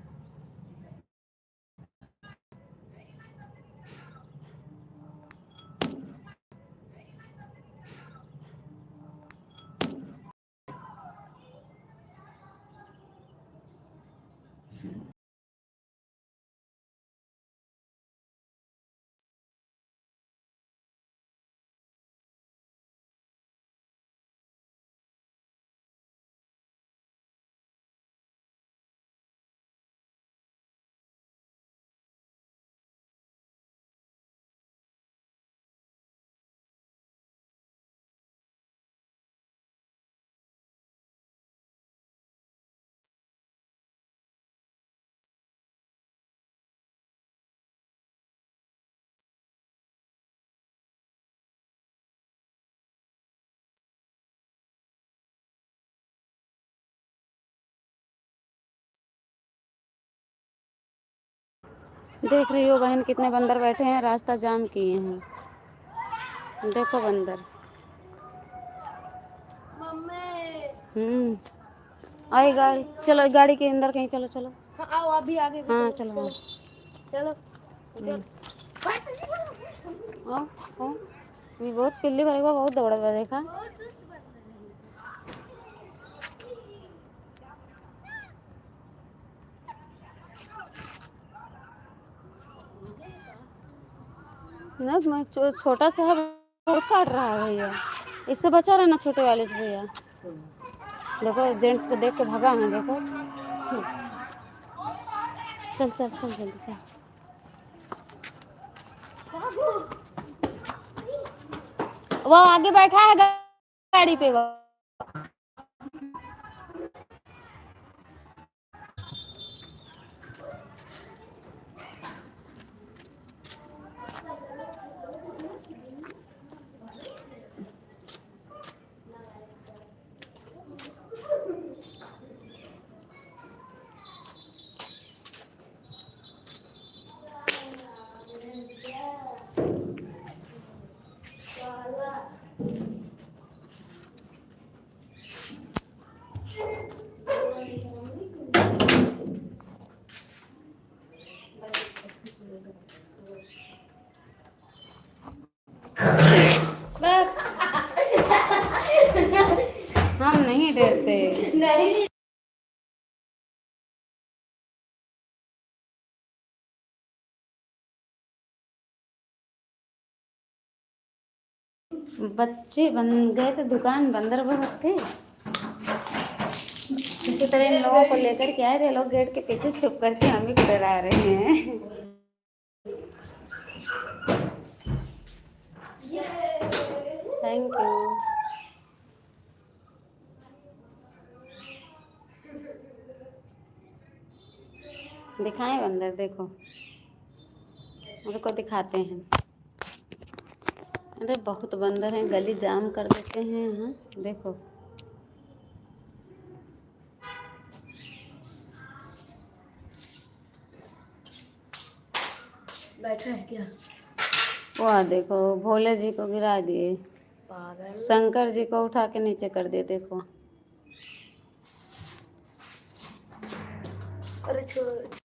देख रही हो बहन कितने बंदर बैठे हैं, रास्ता जाम किए हैं। देखो बंदर। मम्मी आई गाड़ी, चलो गाड़ी के अंदर कहीं, चलो चलो। हाँ आओ आप भी आगे हाँ चलो चलो। चलो चलो। ओ ये बहुत पिल्ली भरे को बहुत दौड़ा हुआ देखा। ना मैं छोटा सा है, बहुत काट रहा है भैया। इससे बचा रहना छोटे वाले से भैया। देखो जेंट्स को देख के भागा है, देखो। चल चल चल जल्दी से। वो आगे बैठा है गाड़ी पे वो। हम नहीं डरते। नहीं बच्चे बन गए थे, दुकान बंदर बहुत थे। इसी तरह इन लोगों को लेकर के आए थे लोग, गेट के पीछे छुप करके हम ही को डरा रहे हैं। Thank you. दिखाएं बंदर, देखो उनको दिखाते हैं। अरे बहुत बंदर हैं, गली जाम कर देते हैं। हाँ देखो। बैठा है क्या वाह देखो, भोले जी को गिरा दिए, पागल। शंकर जी को उठा के नीचे कर दिए। देखो अरे छोड़।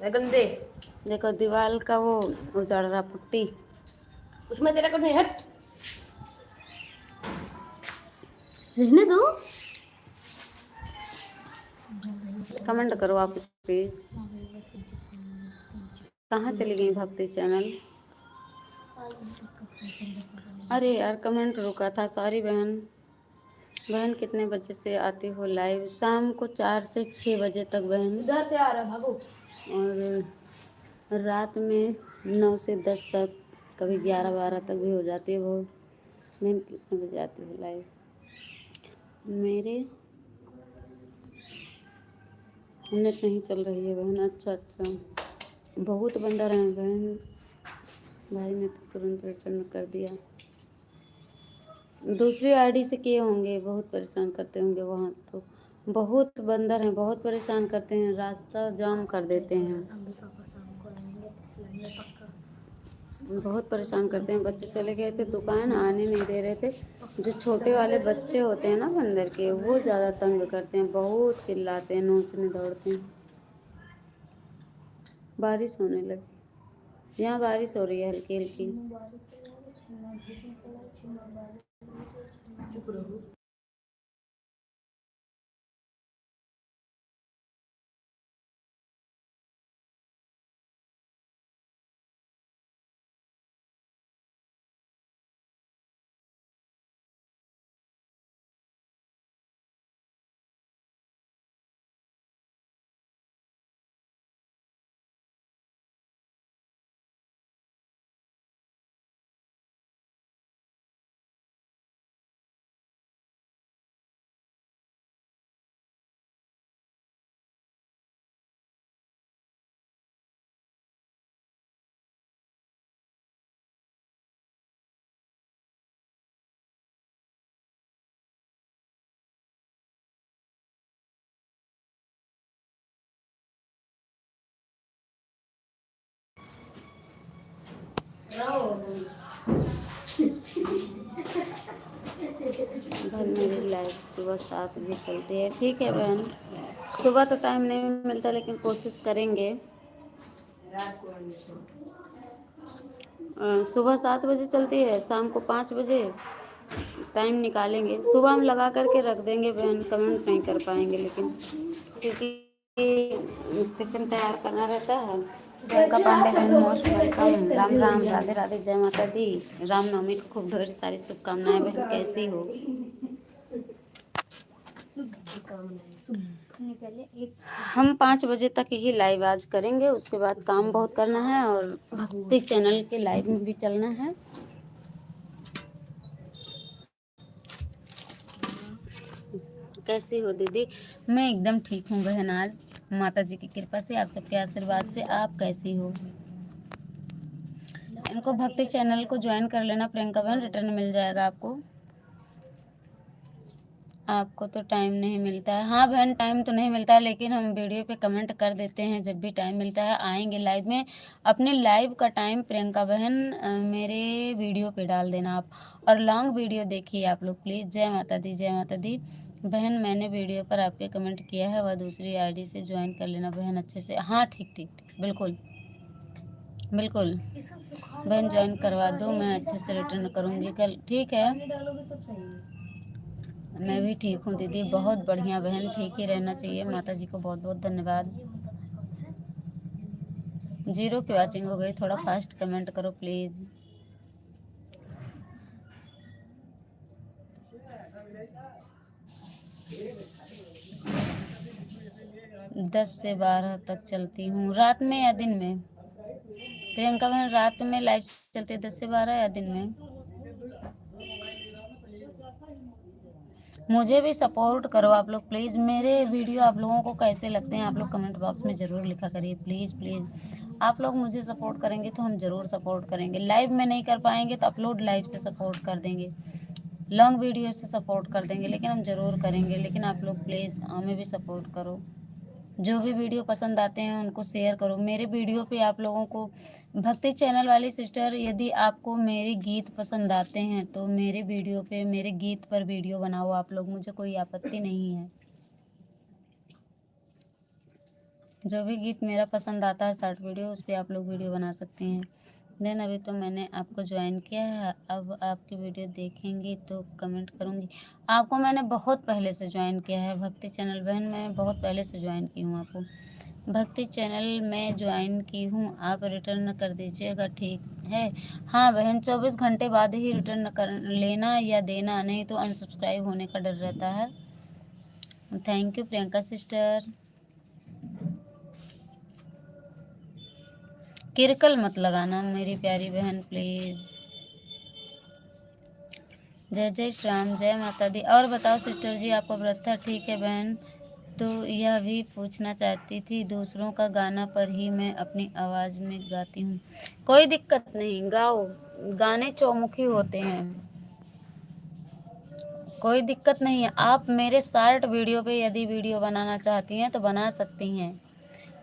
गंदे देखो दीवार का वो उजाड़ रहा पुट्टी। उसमें तेरा कुछ नहीं, हट रहने दो। कमेंट करो आप प्लीज। कहाँ चली गई भक्ति चैनल? अरे यार कमेंट रुका था, सॉरी बहन। बहन कितने बजे से आती हो लाइव? शाम को 4 से 6 बजे तक बहन। इधर से आ रहा भागो। और रात में 9 से 10 तक, कभी 11-12 तक भी हो जाती है वो। बहन कितने बजे आती हो लाइव? मेरे नेट नहीं चल रही है बहन। अच्छा अच्छा, बहुत बंदर हैं बहन। भाई ने तो तुरंत रिटर्न कर दिया। दूसरी आईडी से किए होंगे, बहुत परेशान करते होंगे वहाँ तो। बहुत बंदर हैं, बहुत परेशान करते हैं, रास्ता जाम कर देते हैं। बहुत परेशान करते हैं। बच्चे चले गए थे दुकान, आने नहीं दे रहे थे। जो छोटे वाले बच्चे होते हैं ना बंदर के, वो ज़्यादा तंग करते हैं, बहुत चिल्लाते हैं, नोचने दौड़ते हैं। बारिश होने लगी, यहाँ बारिश हो रही है हल्की हल्की। चुप रहो। बहन मेरी लाइव सुबह 7 बजे चलती है। ठीक है बहन, सुबह तो टाइम नहीं मिलता लेकिन कोशिश करेंगे। सुबह 7 बजे चलती है, शाम को 5 बजे टाइम निकालेंगे। सुबह हम लगा करके रख देंगे बहन, कमेंट नहीं कर पाएंगे लेकिन, क्योंकि टिफिन तैयार करना रहता है। प्रियंका पांडे बहन मोस्ट वेलकम। राम राम, राधे राधे, जय माता दी। रामनवमी को खूब ढेर सारी शुभकामनाएं बहन, कैसी हो? हम 5 बजे तक ही लाइव आज करेंगे, उसके बाद काम बहुत करना है और भक्ति चैनल के लाइव में भी चलना है। कैसी हो दीदी? मैं एकदम ठीक हूँ बहन, आज माता जी की कृपा से, आप सबके आशीर्वाद से। आप कैसी हो? इनको भक्ति चैनल को ज्वाइन कर लेना प्रियंका बहन, रिटर्न मिल जाएगा आपको। आपको तो टाइम नहीं मिलता है। हाँ बहन, टाइम तो नहीं मिलता है लेकिन हम वीडियो पे कमेंट कर देते हैं जब भी टाइम मिलता है। आएंगे लाइव में। अपने लाइव का टाइम प्रियंका बहन मेरे वीडियो पे डाल देना आप, और लॉन्ग वीडियो देखिए आप लोग प्लीज़। जय माता दी, जय माता दी। बहन मैंने वीडियो पर आपके कमेंट किया है, वह दूसरी आईडी से ज्वाइन कर लेना बहन अच्छे से। हाँ ठीक ठीक ठीक, बिल्कुल बिल्कुल बहन, ज्वाइन करवा दो, मैं अच्छे से रिटर्न करूँगी कल। ठीक है, मैं भी ठीक हूँ दीदी, बहुत बढ़िया बहन, ठीक ही रहना चाहिए। माता जी को बहुत बहुत धन्यवाद। 0 की वॉचिंग हो गई, थोड़ा फास्ट कमेंट करो प्लीज़। 10 से 12 तक चलती हूँ, रात में या दिन में? प्रियंका बहन रात में लाइव चलती है 10 से 12 या दिन में? मुझे भी सपोर्ट करो आप लोग प्लीज़। मेरे वीडियो आप लोगों को कैसे लगते हैं आप लोग कमेंट बॉक्स में ज़रूर लिखा करिए प्लीज़ प्लीज़। आप लोग मुझे सपोर्ट करेंगे तो हम ज़रूर सपोर्ट करेंगे। लाइव में नहीं कर पाएंगे तो अपलोड लाइव से सपोर्ट कर देंगे, लॉन्ग वीडियो से सपोर्ट कर देंगे, लेकिन हम ज़रूर करेंगे। लेकिन आप लोग प्लीज़ हमें भी सपोर्ट करो। जो भी वीडियो पसंद आते हैं उनको शेयर करो। मेरे वीडियो पे आप लोगों को, भक्ति चैनल वाली सिस्टर, यदि आपको मेरे गीत पसंद आते हैं तो मेरे वीडियो पे, मेरे गीत पर वीडियो बनाओ आप लोग, मुझे कोई आपत्ति नहीं है। जो भी गीत मेरा पसंद आता है शॉर्ट वीडियो, उस पर आप लोग वीडियो बना सकते हैं। देन अभी तो मैंने आपको ज्वाइन किया है, अब आपकी वीडियो देखेंगी तो कमेंट करूँगी। आपको मैंने बहुत पहले से ज्वाइन किया है भक्ति चैनल बहन, मैं बहुत पहले से ज्वाइन की हूँ आपको। भक्ति चैनल में ज्वाइन की हूँ, आप रिटर्न कर दीजिएगा ठीक है? हाँ बहन, 24 घंटे बाद ही रिटर्न कर लेना या देना, नहीं तो अनसब्सक्राइब होने का डर रहता है। Thank you Priyanka sister. किरकल मत लगाना मेरी प्यारी बहन प्लीज़। जय जय श्री राम, जय माता दी। और बताओ सिस्टर जी, आपका व्रत था? ठीक है बहन, तो यह भी पूछना चाहती थी, दूसरों का गाना पर ही मैं अपनी आवाज़ में गाती हूँ। कोई दिक्कत नहीं, गाओ, गाने चौमुखी होते हैं, कोई दिक्कत नहीं है। आप मेरे शॉर्ट वीडियो पे यदि वीडियो बनाना चाहती हैं तो बना सकती हैं,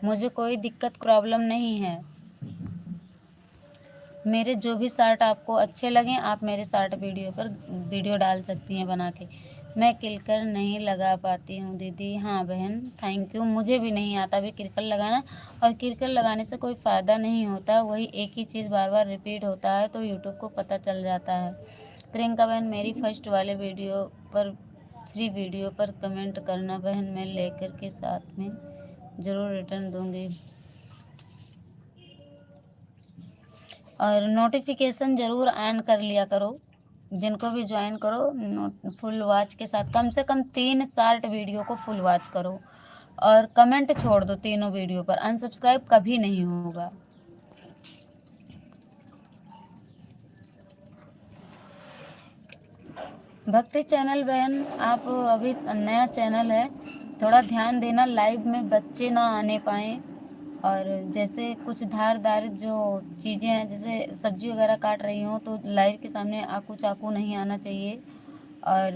मुझे कोई दिक्कत प्रॉब्लम नहीं है। मेरे जो भी शॉर्ट आपको अच्छे लगें आप मेरे शॉर्ट वीडियो पर वीडियो डाल सकती हैं बना के। मैं किलकर नहीं लगा पाती हूँ दीदी। हाँ बहन थैंक यू, मुझे भी नहीं आता भी किरकल लगाना, और किरकल लगाने से कोई फ़ायदा नहीं होता, वही एक ही चीज़ बार बार रिपीट होता है तो यूट्यूब को पता चल जाता है। प्रियंका बहन मेरी फर्स्ट वाले वीडियो पर, फ्री वीडियो पर कमेंट करना बहन, मैं लेकर के साथ में ज़रूर रिटर्न दूँगी। और नोटिफिकेशन ज़रूर ऑन कर लिया करो, जिनको भी ज्वाइन करो फुल वॉच के साथ, कम से कम 3 शॉर्ट वीडियो को फुल वॉच करो, और कमेंट छोड़ दो तीनों वीडियो पर, अनसब्सक्राइब कभी नहीं होगा। भक्ति चैनल बहन आप अभी नया चैनल है, थोड़ा ध्यान देना, लाइव में बच्चे ना आने पाएँ, और जैसे कुछ धारदार जो चीज़ें हैं, जैसे सब्जी वगैरह काट रही हो तो लाइव के सामने आपको चाकू नहीं आना चाहिए, और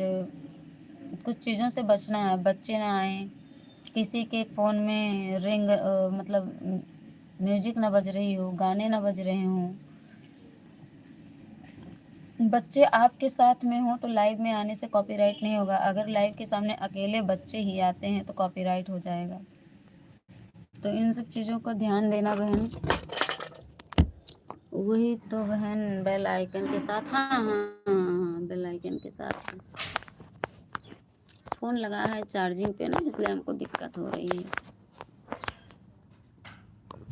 कुछ चीज़ों से बचना है, बच्चे ना आए, किसी के फ़ोन में रिंग मतलब म्यूजिक ना बज रही हो, गाने ना बज रहे हों, बच्चे आपके साथ में हो तो लाइव में आने से कॉपीराइट नहीं होगा। अगर लाइव के सामने अकेले बच्चे ही आते हैं तो कॉपीराइट हो जाएगा। तो इन सब चीज़ों का ध्यान देना बहन। वही तो बहन, बेल आइकन के साथ। हाँ हाँ हाँ, बेल आइकन के साथ। फ़ोन लगा है चार्जिंग पे ना, इसलिए हमको दिक्कत हो रही है।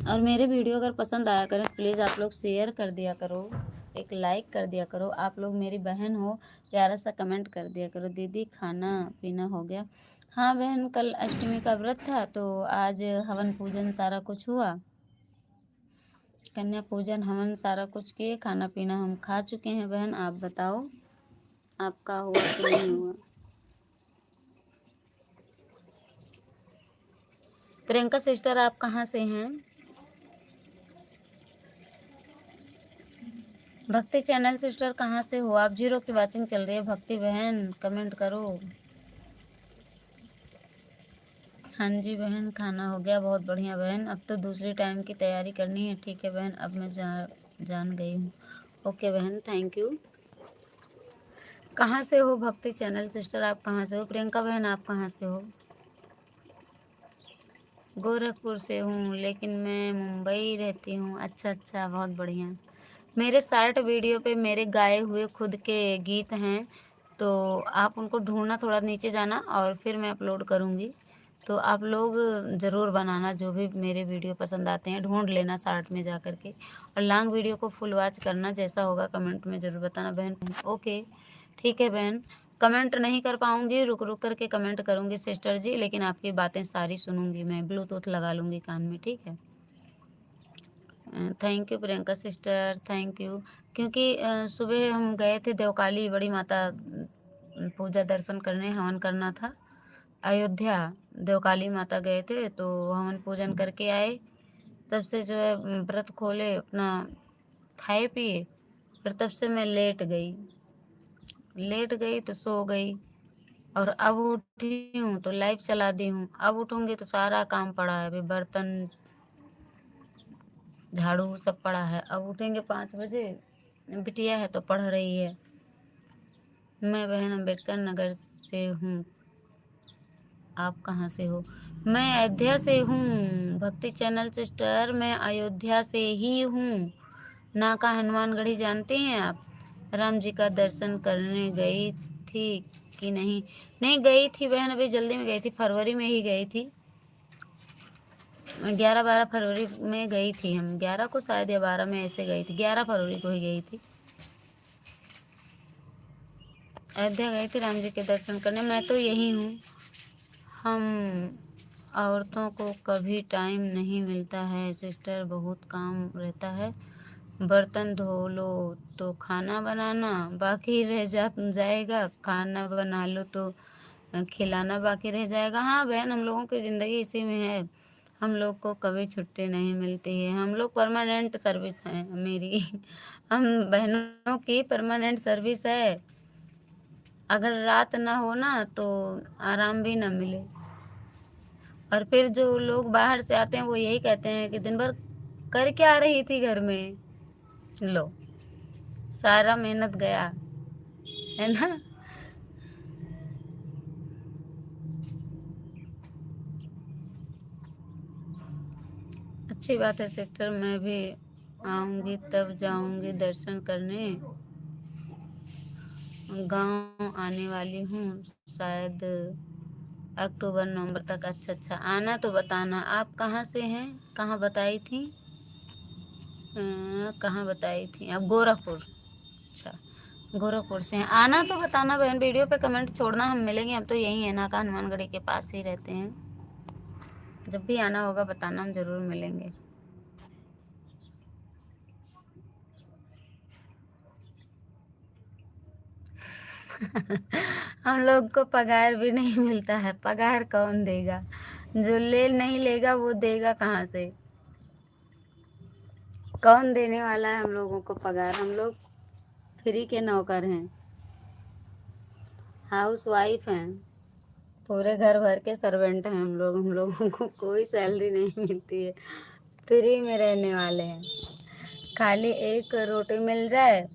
और मेरे वीडियो अगर पसंद आया करें तो प्लीज़ आप लोग शेयर कर दिया करो, एक लाइक कर दिया करो। आप लोग मेरी बहन हो, प्यारा सा कमेंट कर दिया करो। दीदी खाना पीना हो गया? हाँ बहन, कल अष्टमी का व्रत था तो आज हवन पूजन सारा कुछ हुआ। कन्या पूजन हवन सारा कुछ किए, खाना पीना हम खा चुके हैं बहन। आप बताओ आपका हुआ कि नहीं हुआ? प्रियंका सिस्टर आप कहाँ से हैं? भक्ति चैनल सिस्टर कहाँ से हो आप? 0 की वाचिंग चल रही है। भक्ति बहन कमेंट करो। हाँ जी बहन, खाना हो गया, बहुत बढ़िया बहन। अब तो दूसरी टाइम की तैयारी करनी है। ठीक है बहन, अब मैं जान गई हूँ। ओके बहन, थैंक यू। कहाँ से हो भक्ति चैनल सिस्टर? आप कहाँ से हो? प्रियंका बहन आप कहाँ से हो? गोरखपुर से हूँ, लेकिन मैं मुंबई रहती हूँ। अच्छा अच्छा, बहुत बढ़िया। मेरे शॉर्ट वीडियो पे मेरे गाए हुए खुद के गीत हैं, तो आप उनको ढूंढना, थोड़ा नीचे जाना और फिर मैं अपलोड करूँगी। तो आप लोग ज़रूर बनाना, जो भी मेरे वीडियो पसंद आते हैं ढूंढ लेना शॉर्ट में जा कर के। और लॉन्ग वीडियो को फुल वॉच करना, जैसा होगा कमेंट में ज़रूर बताना बहन। ओके ठीक है बहन, कमेंट नहीं कर पाऊँगी, रुक रुक करके कमेंट करूँगी सिस्टर जी, लेकिन आपकी बातें सारी सुनूँगी मैं। ब्लूटूथ लगा लूँगी कान में, ठीक है। Thank you Priyanka sister, thank you. क्योंकि सुबह हम गए थे देवकाली बड़ी माता पूजा दर्शन करने, हवन करना था। अयोध्या देवकाली माता गए थे तो हवन पूजन करके आए। तब से जो है व्रत खोले अपना, खाए पिए, फिर तब से मैं लेट गई तो सो गई। और अब उठी हूँ तो लाइव चला दी हूँ। अब उठूँगी तो सारा काम पड़ा है, अभी बर्तन झाड़ू सब पड़ा है। अब उठेंगे 5 बजे। बिटिया है तो पढ़ रही है। मैं बहन अम्बेडकर नगर से हूँ। आप कहाँ से हो? मैं अयोध्या से हूँ भक्ति चैनल सिस्टर, मैं अयोध्या से ही हूँ। नाका हनुमानगढ़ी जानते हैं आप? राम जी का दर्शन करने गई थी कि नहीं? नहीं गई थी बहन, अभी जल्दी में गई थी, फरवरी में ही गई थी। 11-12 फरवरी में गई थी हम, 11 को शायद या 12 में ऐसे गई थी, 11 फरवरी को ही गई थी। अयोध्या गई थी राम जी के दर्शन करने। मैं तो यही हूँ। हम औरतों को कभी टाइम नहीं मिलता है सिस्टर, बहुत काम रहता है। बर्तन धो लो तो खाना बनाना बाकी रह जाएगा, खाना बना लो तो खिलाना बाकी रह जाएगा। हाँ बहन, हम लोगों की ज़िंदगी इसी में है। हम लोग को कभी छुट्टी नहीं मिलती है। हम लोग परमानेंट सर्विस हैं मेरी। हम बहनों की परमानेंट सर्विस है। अगर रात ना हो ना तो आराम भी ना मिले। और फिर जो लोग बाहर से आते हैं वो यही कहते हैं कि दिन भर कर क्या रही थी घर में? लो, सारा मेहनत गया, है ना। अच्छी बात है सिस्टर, मैं भी आऊँगी तब जाऊँगी दर्शन करने। गांव आने वाली हूँ शायद अक्टूबर नवंबर तक। अच्छा अच्छा, आना तो बताना। आप कहाँ से हैं? कहाँ बताई थी? कहाँ बताई थी आप? गोरखपुर। अच्छा, गोरखपुर से हैं। आना तो बताना बहन, वीडियो पे कमेंट छोड़ना, हम मिलेंगे। हम तो यही है नाका हनुमानगढ़ी के पास ही रहते हैं। जब भी आना होगा बताना, हम ज़रूर मिलेंगे। हम लोग को पगार भी नहीं मिलता है। पगार कौन देगा? जो ले नहीं लेगा वो देगा कहाँ से? कौन देने वाला है हम लोगों को पगार? हम लोग फ्री के नौकर हैं, हाउस वाइफ हैं, पूरे घर भर के सर्वेंट हैं हम लोग। हम लोगों को कोई सैलरी नहीं मिलती है, फ्री में रहने वाले हैं। खाली एक रोटी मिल जाए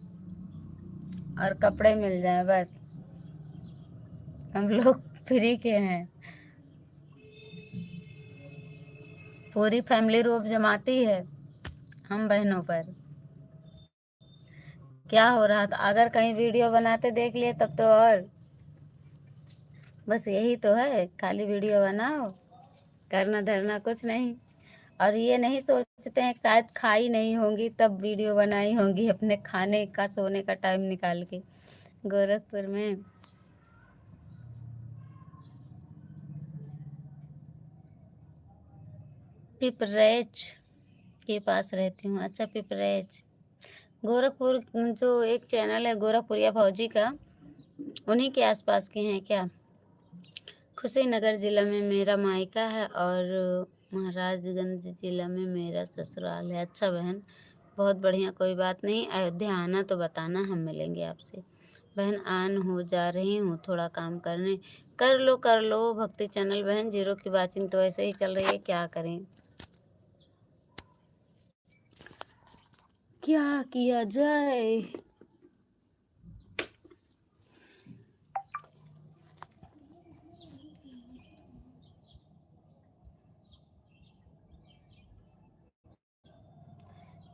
और कपड़े मिल जाए, बस हम लोग फ्री के हैं। पूरी फैमिली रोब जमाती है हम बहनों पर। क्या हो रहा था, अगर कहीं वीडियो बनाते देख लिए तब तो और। बस यही तो है, खाली वीडियो बनाओ, करना धरना कुछ नहीं। और ये नहीं सोचते हैं कि शायद खाई नहीं होंगी तब वीडियो बनाई होंगी अपने खाने का, सोने का टाइम निकाल के गोरखपुर में। पिपरेच के पास रहती हूँ। अच्छा, पिपरेच गोरखपुर, जो एक चैनल है गोरखपुरिया फौजी का, उन्हीं के आसपास के हैं क्या? कुशीनगर जिला में मेरा मायका है और महाराजगंज जिला में मेरा ससुराल है। अच्छा बहन, बहुत बढ़िया, कोई बात नहीं, अयोध्या आना तो बताना, हम मिलेंगे आपसे। बहन आन हो जा रही हूँ थोड़ा काम करने। कर लो भक्ति चैनल बहन, जीरो की वाचिंग तो ऐसे ही चल रही है, क्या करें, क्या किया जाए।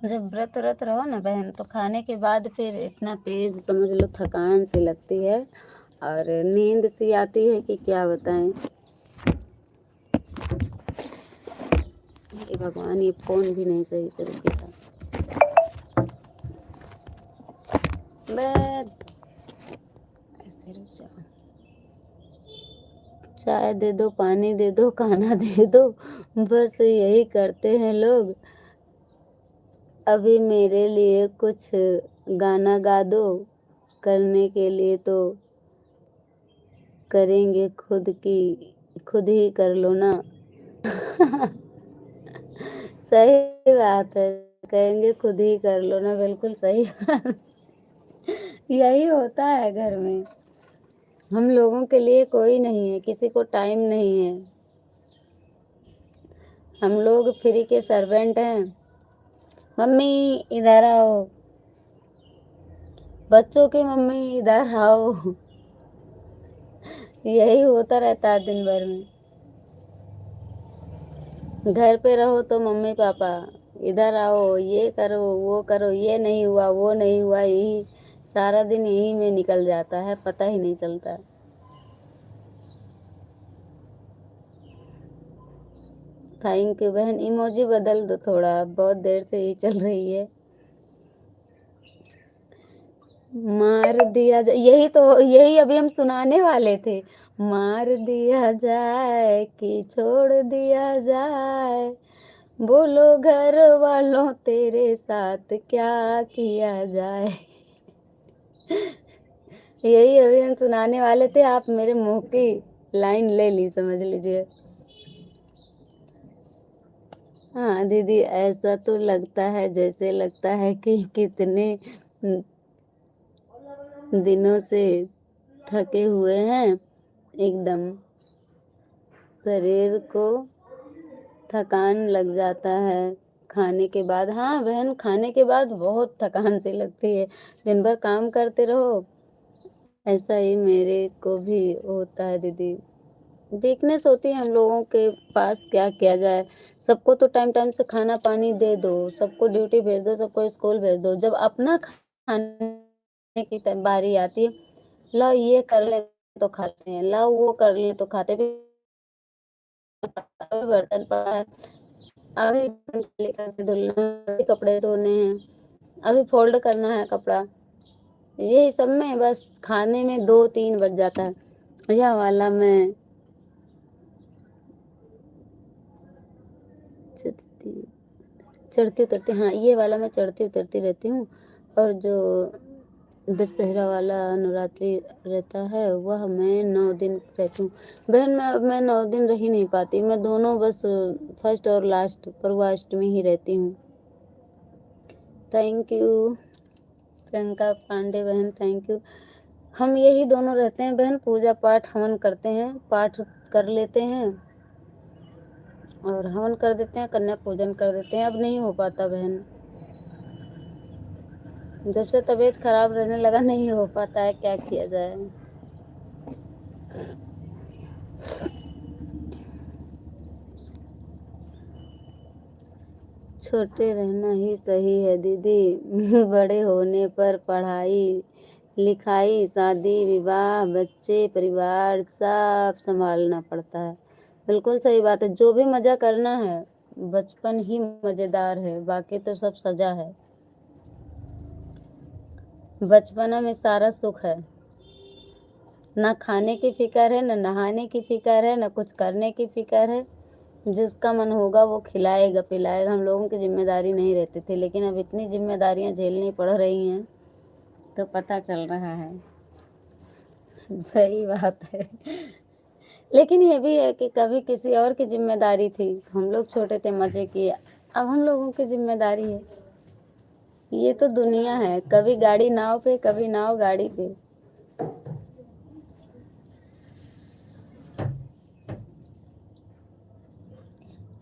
जब व्रत व्रत रहो ना बहन, तो खाने के बाद फिर इतना तेज समझ लो थकान सी लगती है और नींद सी आती है कि क्या बताएं। कि भगवान, ये फोन भी नहीं सही से रुकेगा। ऐसे रुक जाओ, चाय दे दो, पानी दे दो, खाना दे दो, बस यही करते हैं लोग। अभी मेरे लिए कुछ गाना गा दो, करने के लिए तो करेंगे खुद ही कर लो ना। सही बात है, कहेंगे खुद ही कर लो ना, बिल्कुल सही बात। यही होता है घर में, हम लोगों के लिए कोई नहीं है, किसी को टाइम नहीं है, हम लोग फ्री के सर्वेंट हैं। मम्मी इधर आओ, बच्चों की मम्मी इधर आओ, यही होता रहता है दिन भर में। घर पे रहो तो मम्मी पापा इधर आओ, ये करो वो करो, ये नहीं हुआ वो नहीं हुआ, यही सारा दिन यही में निकल जाता है, पता ही नहीं चलता। थैंक यू बहन, इमोजी बदल दो थोड़ा, बहुत देर से ही चल रही है। मार दिया जाए, यही अभी हम सुनाने वाले थे। मार दिया जाए कि छोड़ दिया जाए, बोलो घर वालों तेरे साथ क्या किया जाए। यही अभी हम सुनाने वाले थे, आप मेरे मुंह की लाइन ले ली, समझ लीजिए। हाँ दीदी, ऐसा तो लगता है जैसे लगता है कि कितने दिनों से थके हुए हैं, एकदम शरीर को थकान लग जाता है खाने के बाद। हाँ बहन, खाने के बाद बहुत थकान सी लगती है, दिन भर काम करते रहो। ऐसा ही मेरे को भी होता है दीदी, वीकनेस होती है हम लोगों के पास, क्या किया जाए। सबको तो टाइम टाइम से खाना पानी दे दो, सबको ड्यूटी भेज दो, सबको स्कूल भेज दो, जब अपना खाने की बारी आती है, लाओ ये कर ले तो खाते हैं, लाओ वो कर ले तो खाते भी। अभी बर्तन पड़ा है, अभी लेकर धुलना है, अभी कपड़े धोने हैं, अभी फोल्ड करना है कपड़ा, यही सब में बस खाने में 2-3 बज जाता है। यह वाला मैं चढ़ती उतरती, हाँ ये वाला मैं चढ़ती उतरती रहती हूँ। और जो दशहरा वाला नवरात्रि रहता है वह मैं 9 दिन रहती हूँ। बहन मैं 9 दिन रह ही नहीं पाती, मैं दोनों बस फर्स्ट और लास्ट प्रवाष्टमी ही रहती हूँ। थैंक यू प्रियंका पांडे बहन, थैंक यू। हम यही दोनों रहते हैं बहन, पूजा पाठ हवन करते हैं, पाठ कर लेते हैं और हवन कर देते हैं, कन्या पूजन कर देते हैं। अब नहीं हो पाता बहन। जब से तबीयत खराब रहने लगा नहीं हो पाता है, क्या किया जाए। छोटे रहना ही सही है दीदी। बड़े होने पर पढ़ाई लिखाई, शादी विवाह, बच्चे, परिवार सब संभालना पड़ता है। बिल्कुल सही बात है। जो भी मज़ा करना है बचपन ही मज़ेदार है, बाकी तो सब सजा है। बचपना में सारा सुख है, ना खाने की फिक्र है, ना नहाने की फिक्र है, ना कुछ करने की फिक्र है। जिसका मन होगा वो खिलाएगा पिलाएगा। हम लोगों की जिम्मेदारी नहीं रहती थी, लेकिन अब इतनी जिम्मेदारियां झेलनी पड़ रही हैं तो पता चल रहा है। सही बात है। लेकिन ये भी है कि कभी किसी और की जिम्मेदारी थी तो हम लोग छोटे थे, मजे किए। अब हम लोगों की जिम्मेदारी है। ये तो दुनिया है, कभी गाड़ी नाव पे, कभी नाव गाड़ी पे।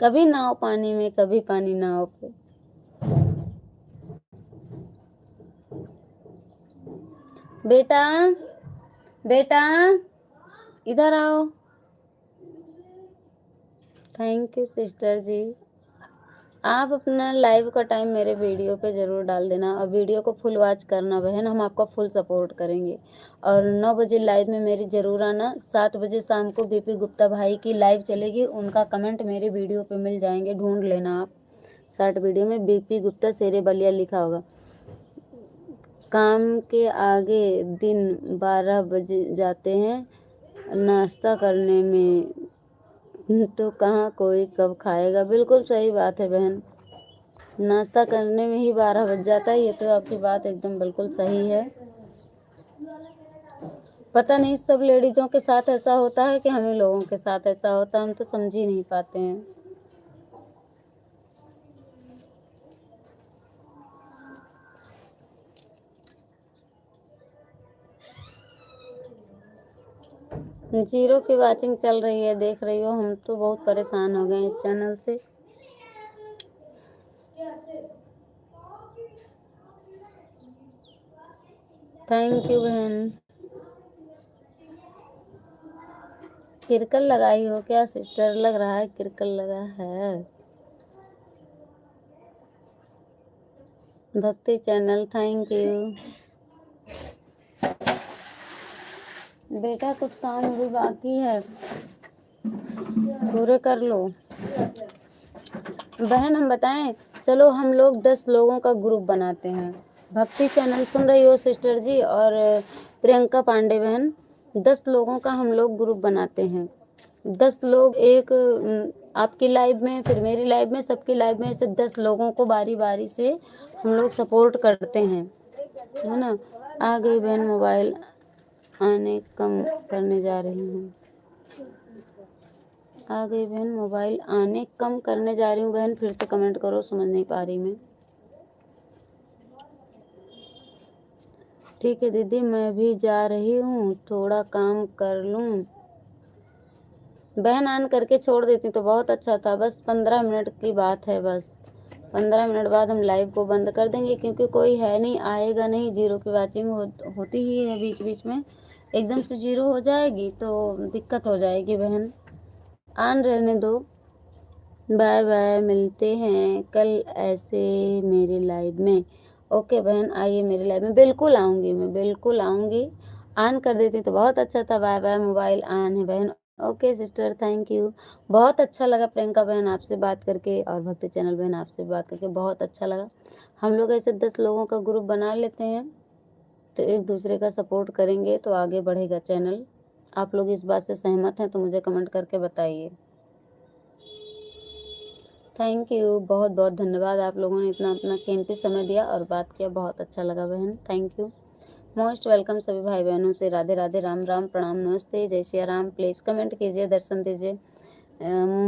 कभी नाव पानी में, कभी पानी नाव पे। बेटा बेटा इधर आओ। थैंक यू सिस्टर जी। आप अपना लाइव का टाइम मेरे वीडियो पे ज़रूर डाल देना और वीडियो को फुल वॉच करना बहन, हम आपका फुल सपोर्ट करेंगे। और 9 बजे लाइव में मेरी ज़रूर आना। 7 बजे शाम को बीपी गुप्ता भाई की लाइव चलेगी, उनका कमेंट मेरे वीडियो पे मिल जाएंगे, ढूंढ लेना आप। शॉर्ट वीडियो में बीपी गुप्ता शेरे बलिया लिखा होगा। काम के आगे दिन 12 बज जाते हैं, नाश्ता करने में तो कहाँ कोई कब खाएगा। बिल्कुल सही बात है बहन, नाश्ता करने में ही 12 बज जाता है। ये तो आपकी बात एकदम बिल्कुल सही है। पता नहीं सब लेडीजों के साथ ऐसा होता है कि हमें लोगों के साथ ऐसा होता है, हम तो समझ ही नहीं पाते हैं। जीरो की वाचिंग चल रही है, देख रही हो। हम तो बहुत परेशान हो गए इस चैनल से। थैंक यू बहन। किरकल लगाई हो क्या सिस्टर? लग रहा है किरकल लगा है। भक्ति चैनल, थैंक यू बेटा। कुछ काम भी बाकी है, पूरे कर लो बहन। हम बताएं, चलो हम लोग 10 लोगों का ग्रुप बनाते हैं। भक्ति चैनल सुन रही हो सिस्टर जी और प्रियंका पांडे बहन, 10 लोगों का हम लोग ग्रुप बनाते हैं। 10 लोग एक आपकी लाइव में, फिर मेरी लाइव में, सबकी लाइव में, ऐसे 10 लोगों को बारी बारी से हम लोग सपोर्ट करते हैं, है ना। आ गई बहन, मोबाइल आने कम करने जा रही हूँ। आ गई बहन, मोबाइल आने कम करने जा रही हूँ। बहन फिर से कमेंट करो, समझ नहीं पा रही मैं। ठीक है दीदी, मैं भी जा रही हूँ, थोड़ा काम कर लूँ। बहन ऑन करके छोड़ देती तो बहुत अच्छा था। बस 15 मिनट की बात है, बस 15 मिनट बाद हम लाइव को बंद कर देंगे, क्योंकि कोई है नहीं, आएगा नहीं। जीरो की वाचिंग होती ही है बीच बीच में, एकदम से जीरो हो जाएगी तो दिक्कत हो जाएगी बहन। ऑन रहने दो। बाय बाय, मिलते हैं कल ऐसे मेरे लाइव में। ओके बहन, आइए मेरे लाइव में। बिल्कुल आऊँगी मैं, बिल्कुल आऊँगी। ऑन कर देती तो बहुत अच्छा था। बाय बाय, मोबाइल ऑन है बहन। Okay sister, thank you. बहुत अच्छा लगा प्रियंका बहन आपसे बात करके, और भक्ति चैनल बहन आपसे बात करके बहुत अच्छा लगा। हम लोग ऐसे 10 लोगों का ग्रुप बना लेते हैं तो एक दूसरे का सपोर्ट करेंगे तो आगे बढ़ेगा चैनल। आप लोग इस बात से सहमत हैं तो मुझे कमेंट करके बताइए। थैंक यू, बहुत बहुत धन्यवाद। आप लोगों ने इतना अपना कीमती समय दिया और बात किया, बहुत अच्छा लगा बहन। Thank you, most welcome. सभी भाई बहनों से राधे राधे, राम राम, प्रणाम, नमस्ते, जय श्री राम। प्लीज़ कमेंट कीजिए, दर्शन दीजिए।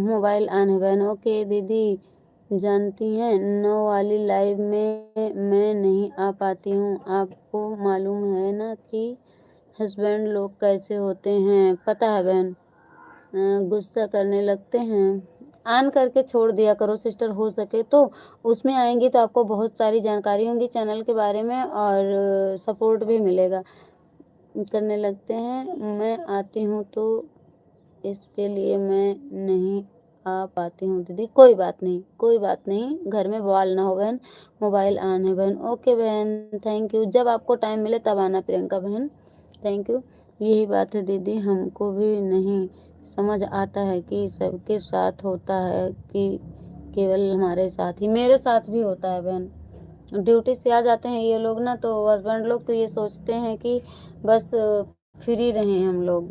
मोबाइल ऑन है बहन। ओके दीदी, जानती हैं 9 वाली लाइव में मैं नहीं आ पाती हूँ। आपको मालूम है ना कि हस्बैंड लोग कैसे होते हैं? पता है बहन, गुस्सा करने लगते हैं ऑन करके छोड़ दिया करो सिस्टर, हो सके तो। उसमें आएँगी तो आपको बहुत सारी जानकारी होंगी चैनल के बारे में और सपोर्ट भी मिलेगा। करने लगते हैं, मैं आती हूँ तो इसके लिए मैं नहीं आ पाती हूँ दीदी। कोई बात नहीं, कोई बात नहीं, घर में बवाल ना हो बहन, मोबाइल ऑन है बहन। ओके बहन, थैंक यू। जब आपको टाइम मिले तब आना प्रियंका बहन, थैंक यू। यही बात है दीदी, हमको भी नहीं समझ आता है कि सबके साथ होता है कि केवल हमारे साथ ही। मेरे साथ भी होता है बहन। ड्यूटी से आ जाते हैं ये लोग ना, तो हस्बैंड लोग तो ये सोचते हैं कि बस फ्री रहें हम लोग,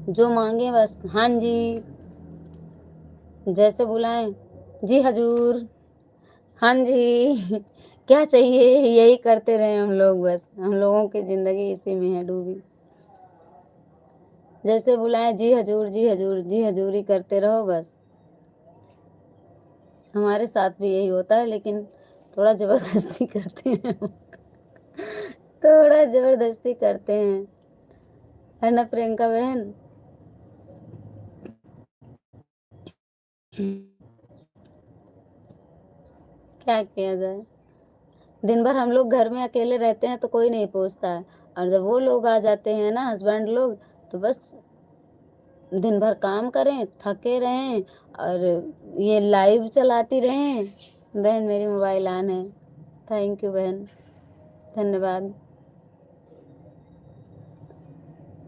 जो मांगे बस हाँ जी, जैसे बुलाएं जी हजूर, हाँ जी क्या चाहिए यही करते रहे हम लोग, बस हम लोगों की ज़िंदगी इसी में है डूबी। जैसे बुलाएं जी हजूर, जी हजूर, जी हजूरी करते रहो बस। हमारे साथ भी यही होता है, लेकिन थोड़ा ज़बरदस्ती करते हैं थोड़ा ज़बरदस्ती करते हैं, है ना प्रियंका बहन? क्या किया जाए, दिन भर हम लोग घर में अकेले रहते हैं तो कोई नहीं पूछता है, और जब वो लोग आ जाते हैं ना हस्बैंड लोग, तो बस दिन भर काम करें, थके रहें और ये लाइव चलाती रहें। बहन मेरी मोबाइल ऑन है, थैंक यू बहन, धन्यवाद।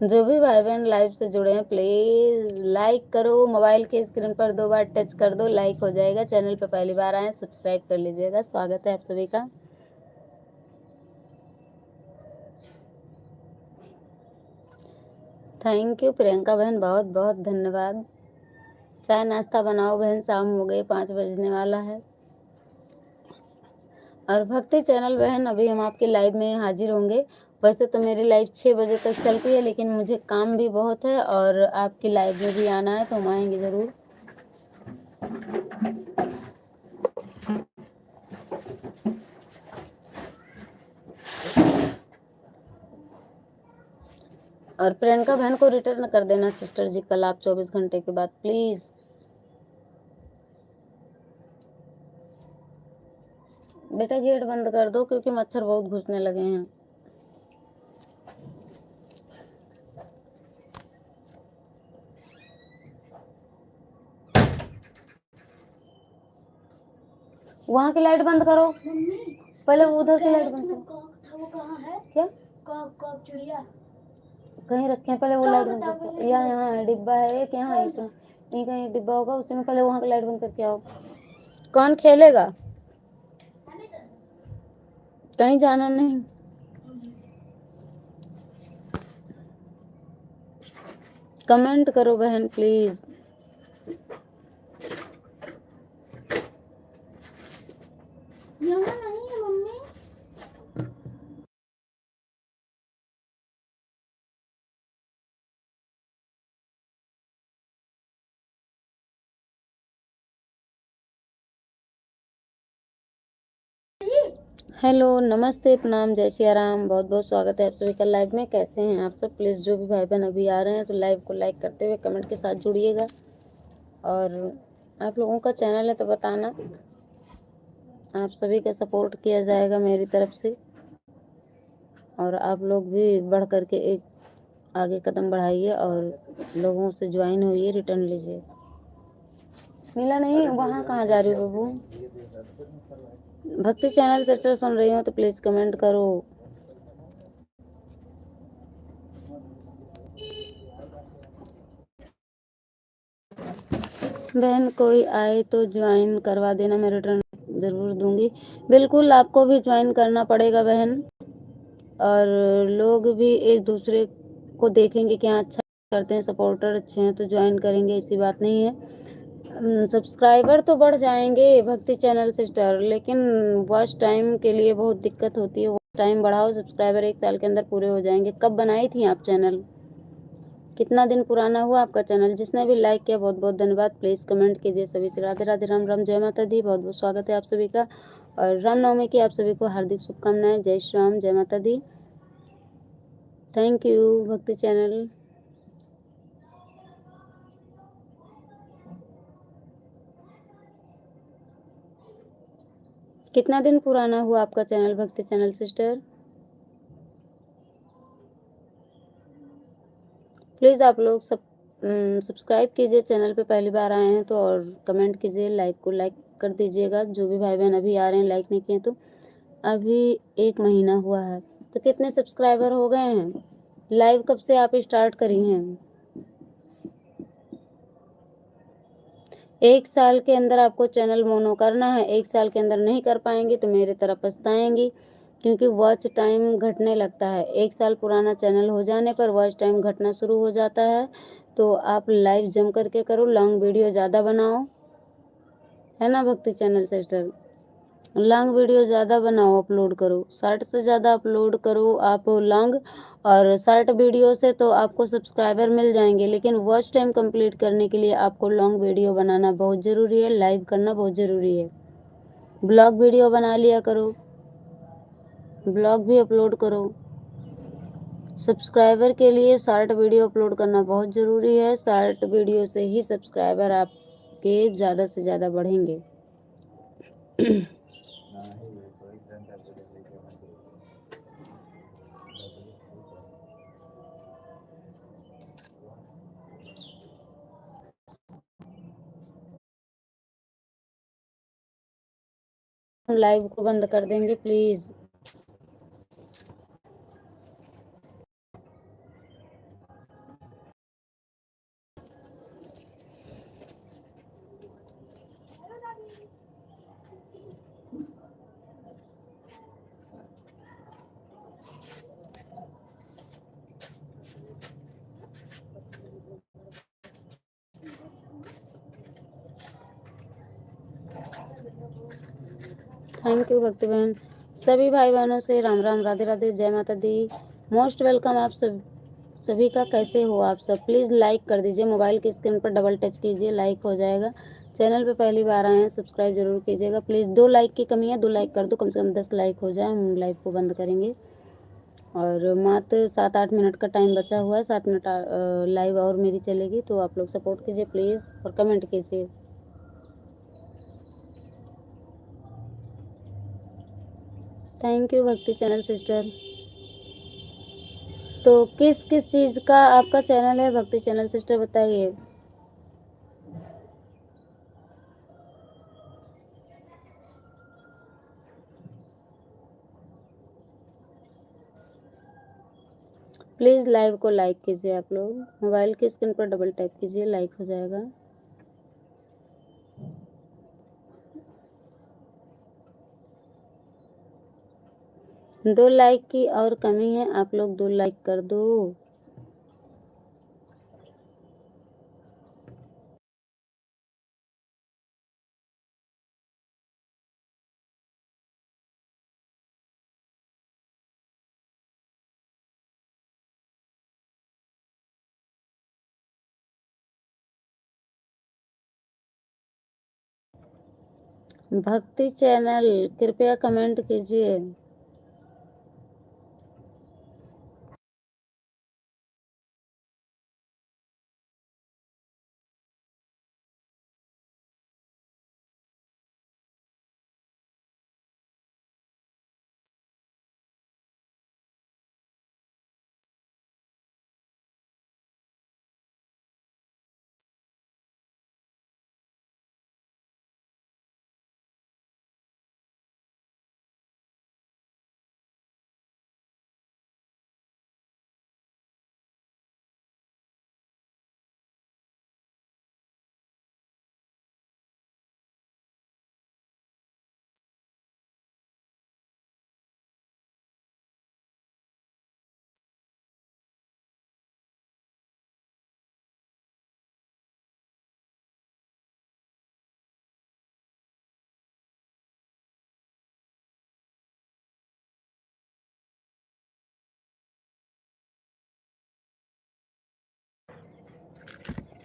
जो भी भाई बहन लाइव से जुड़े हैं प्लीज़ लाइक करो, मोबाइल के स्क्रीन पर 2 बार टच कर दो, लाइक हो जाएगा। चैनल पर पहली बार आए सब्सक्राइब कर लीजिएगा। स्वागत है आप सभी का। थैंक यू प्रियंका बहन, बहुत बहुत धन्यवाद। चाय नाश्ता बनाओ बहन, शाम हो गई, 5 बजने वाला है। और भक्ति चैनल बहन, अभी हम आपके लाइव में हाजिर होंगे। वैसे तो मेरी लाइव 6 बजे तक चलती है, लेकिन मुझे काम भी बहुत है और आपकी लाइव में भी आना है, तो हम आएंगे ज़रूर। और प्रियंका बहन को रिटर्न कर देना सिस्टर जी कल आप 24 घंटे के बाद प्लीज़। बेटा गेट बंद कर दो क्योंकि मच्छर बहुत घुसने लगे हैं। वहाँ की लाइट बंद करो, पहले उधर की लाइट बंद करो। वो कहाँ है? क्या कॉक चिड़िया कहीं रखे हैं, पहले वो लाइट बंद करो। यहाँ डिब्बा है एक, यहाँ इसमें ये कहीं डिब्बा होगा, उसमें पहले वहाँ की लाइट बंद करके आओ। कौन खेलेगा? कहीं जाना नहीं। कमेंट करो बहन प्लीज। यहाँ नहीं है मम्मी। हेलो नमस्ते प्रणाम जय सिया राम, बहुत बहुत स्वागत है आप सभी का लाइव में। कैसे हैं आप सब? प्लीज़ जो भी भाई बहन अभी आ रहे हैं तो लाइव को लाइक करते हुए कमेंट के साथ जुड़िएगा। और आप लोगों का चैनल है तो बताना, आप सभी का सपोर्ट किया जाएगा मेरी तरफ से। और आप लोग भी बढ़ करके एक आगे कदम बढ़ाइए और लोगों से ज्वाइन होइए, रिटर्न लीजिए। मिला नहीं, वहाँ कहाँ जा रही हो बबू? भक्ति चैनल सिस्टर सुन रही हो तो प्लीज़ कमेंट करो। बहन कोई आए तो ज्वाइन करवा देना, मैं रिटर्न ज़रूर दूंगी। बिल्कुल आपको भी ज्वाइन करना पड़ेगा बहन, और लोग भी एक दूसरे को देखेंगे कि हाँ अच्छा करते हैं, सपोर्टर अच्छे हैं तो ज्वाइन करेंगे, ऐसी बात नहीं है। सब्सक्राइबर तो बढ़ जाएंगे भक्ति चैनल सिस्टर, लेकिन वॉच टाइम के लिए बहुत दिक्कत होती है। वॉच टाइम बढ़ाओ, सब्सक्राइबर 1 साल के अंदर पूरे हो जाएंगे। कब बनाई थी आप चैनल? कितना दिन पुराना हुआ आपका चैनल? जिसने भी लाइक किया बहुत बहुत धन्यवाद। प्लीज़ कमेंट कीजिए सभी से। राधे राधे, राम राम, जय माता दी। बहुत बहुत स्वागत है आप सभी का, और रामनवमी की आप सभी को हार्दिक शुभकामनाएं। जय श्री राम, जय माता दी। Thank you Bhakti channel. कितना दिन पुराना हुआ आपका चैनल भक्ति चैनल सिस्टर? प्लीज़ आप लोग सब्सक्राइब कीजिए, चैनल पे पहली बार आए हैं तो, और कमेंट कीजिए, लाइक कर दीजिएगा। जो भी भाई बहन अभी आ रहे हैं लाइक नहीं किए तो। अभी 1 महीना हुआ है तो कितने सब्सक्राइबर हो गए हैं? लाइव कब से आप स्टार्ट करी हैं? 1 साल के अंदर आपको चैनल मोनो करना है। 1 साल के अंदर नहीं कर पाएंगी तो मेरे तरह पछताएंगी, क्योंकि वॉच टाइम घटने लगता है। 1 साल पुराना चैनल हो जाने पर वॉच टाइम घटना शुरू हो जाता है। तो आप लाइव जम करके करो, लॉन्ग वीडियो ज़्यादा बनाओ, है ना भक्ति चैनल सिस्टर? लॉन्ग वीडियो ज़्यादा बनाओ, अपलोड करो, शॉर्ट से ज़्यादा अपलोड करो आप लॉन्ग। और शॉर्ट वीडियो से तो आपको सब्सक्राइबर मिल जाएंगे, लेकिन वॉच टाइम कंप्लीट करने के लिए आपको लॉन्ग वीडियो बनाना बहुत ज़रूरी है, लाइव करना बहुत ज़रूरी है। ब्लॉग वीडियो बना लिया करो, ब्लॉग भी अपलोड करो। सब्सक्राइबर के लिए शॉर्ट वीडियो अपलोड करना बहुत ज़रूरी है। शॉर्ट वीडियो से ही सब्सक्राइबर आपके ज़्यादा से ज़्यादा बढ़ेंगे। हम लाइव को बंद कर देंगे प्लीज़। थैंक यू भक्ति बहन। सभी भाई बहनों से राम राम, राधे राधे, जय माता दी। मोस्ट वेलकम आप सभी का। कैसे हो आप सब? प्लीज़ लाइक कर दीजिए, मोबाइल की स्क्रीन पर डबल टच कीजिए, लाइक हो जाएगा। चैनल पे पहली बार आए हैं सब्सक्राइब जरूर कीजिएगा प्लीज़। 2 लाइक की कमी है, 2 लाइक कर दो, कम से कम 10 लाइक हो जाए, हम लाइव को बंद करेंगे। और मात्र 7-8 मिनट का टाइम बचा हुआ है, 7 मिनट लाइव और मेरी चलेगी, तो आप लोग सपोर्ट कीजिए प्लीज़ और कमेंट कीजिए। Thank you Bhakti channel sister. तो किस किस चीज़ का आपका चैनल है भक्ति चैनल सिस्टर, बताइए। प्लीज़ लाइव को लाइक कीजिए, आप लोग मोबाइल की स्क्रीन पर डबल टैप कीजिए, लाइक हो जाएगा। दो लाइक की और कमी है, आप लोग 2 लाइक कर दो। भक्ति चैनल कृपया कमेंट कीजिए।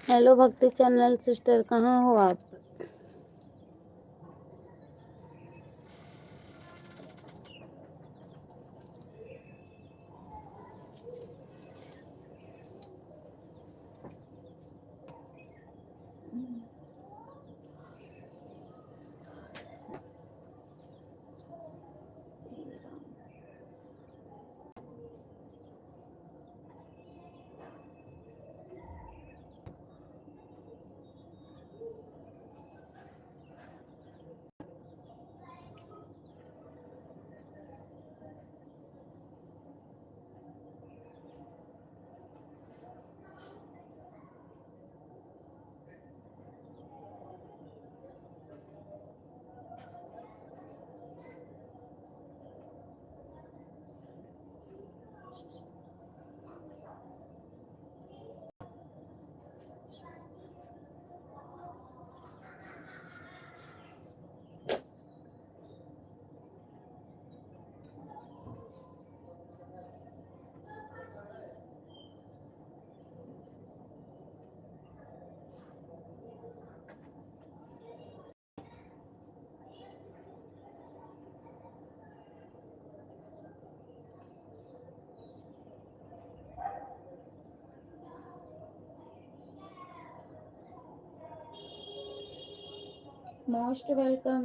हेलो भक्ति चैनल सिस्टर, कहाँ हो आप? Most welcome.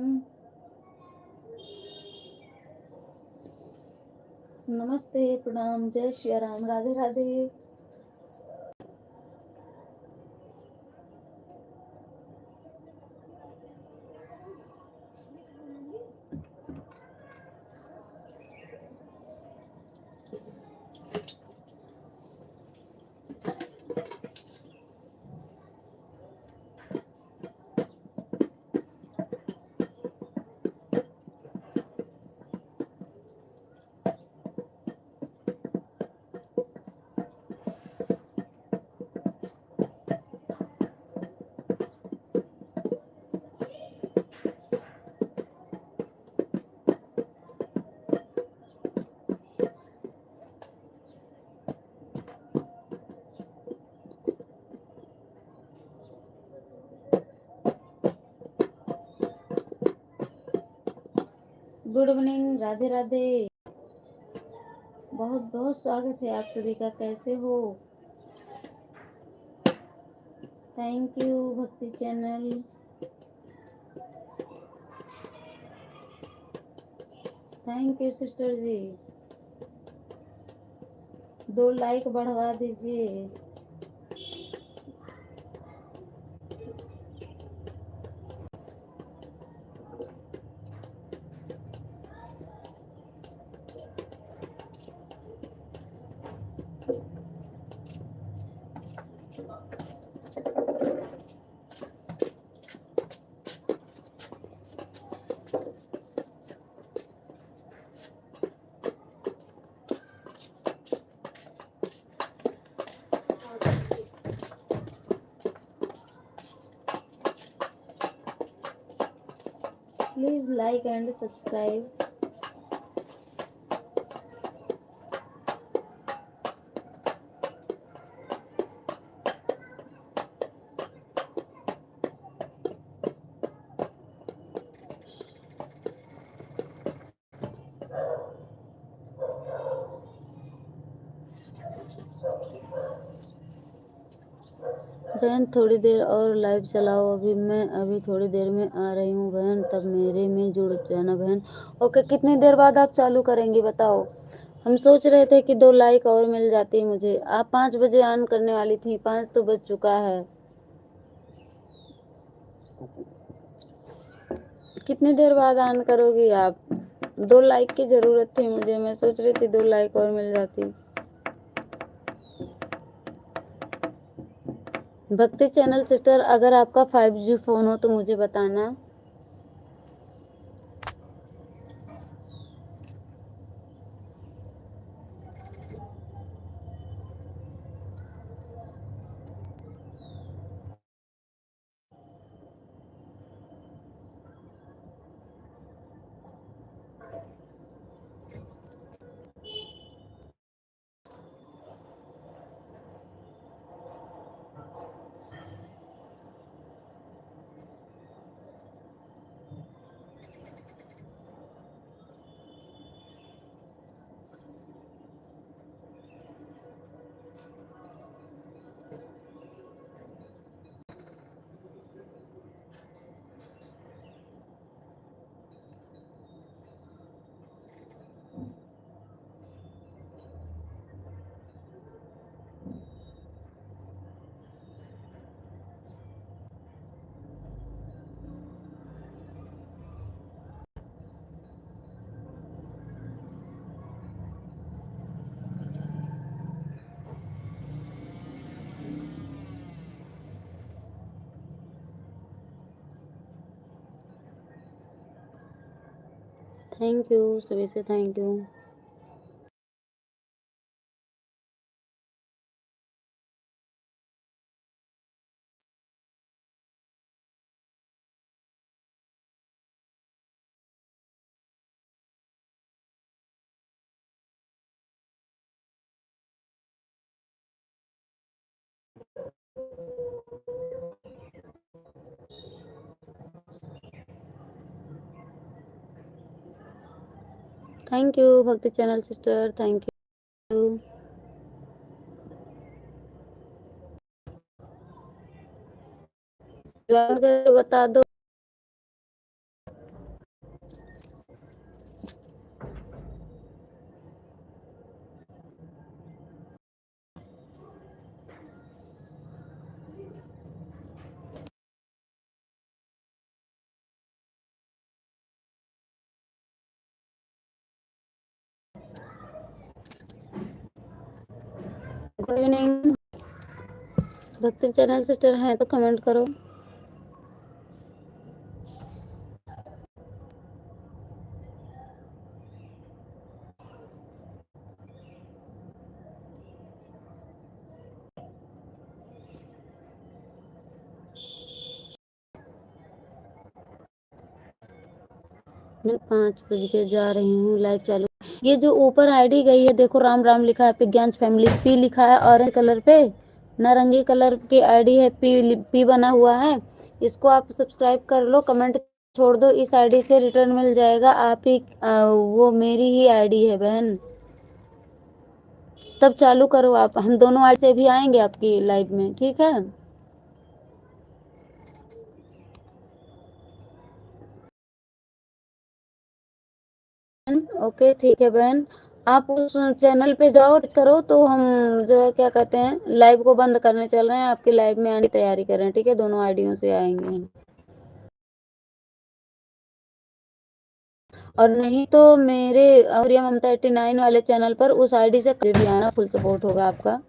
नमस्ते, प्रणाम, जय श्री राम, राधे राधे। Good evening, Radhe Radhe. बहुत बहुत स्वागत है आप सभी का, कैसे हो? Thank you Bhakti channel. Thank you sister ji, 2 like बढ़वा दीजिए। Please like and subscribe. बहन थोड़ी देर और लाइव चलाओ, अभी थोड़ी देर में आ रही हूँ बहन, तब मेरे में जुड़ जाना बहन। ओके, कितनी देर बाद आप चालू करेंगी बताओ? हम सोच रहे थे कि 2 लाइक और मिल जाती मुझे। आप 5 बजे ऑन करने वाली थी, 5 तो बज चुका है। कितनी देर बाद ऑन करोगी आप? 2 लाइक की ज़रूरत थी मुझे, मैं सोच रही थी 2 लाइक और मिल जाती। भक्ति चैनल सिस्टर, अगर आपका 5G फ़ोन हो तो मुझे बताना। थैंक यू, सभी से thank you. Thank you Bhakti channel sister, thank you. Join करके बता दो। Good evening. भक्ति चैनल सिस्टर हैं तो कमेंट करो। मैं 5 बज के जा रही हूँ, लाइव चालू। ये जो ऊपर आईडी गई है देखो, राम राम लिखा है, पिज्ञांश फैमिली, पी लिखा है ऑरेंज कलर पे, नारंगी कलर की आईडी है, पी बना हुआ है। इसको आप सब्सक्राइब कर लो, कमेंट छोड़ दो, इस आईडी से रिटर्न मिल जाएगा। आप ही वो मेरी ही आईडी है बहन। तब चालू करो आप, हम दोनों आईडी से भी आएंगे आपकी लाइव में, ठीक है। ओके ठीक है बहन, आप उस चैनल पे जाओ, टच करो तो हम जो है क्या कहते हैं, लाइव को बंद करने चल रहे हैं, आपकी लाइव में आने की तैयारी कर रहे हैं, ठीक है। दोनों आईडियों से आएंगे हम। और नहीं तो मेरे और ये ममता 89 वाले चैनल पर उस आईडी से कभी भी आना, फुल सपोर्ट होगा आपका।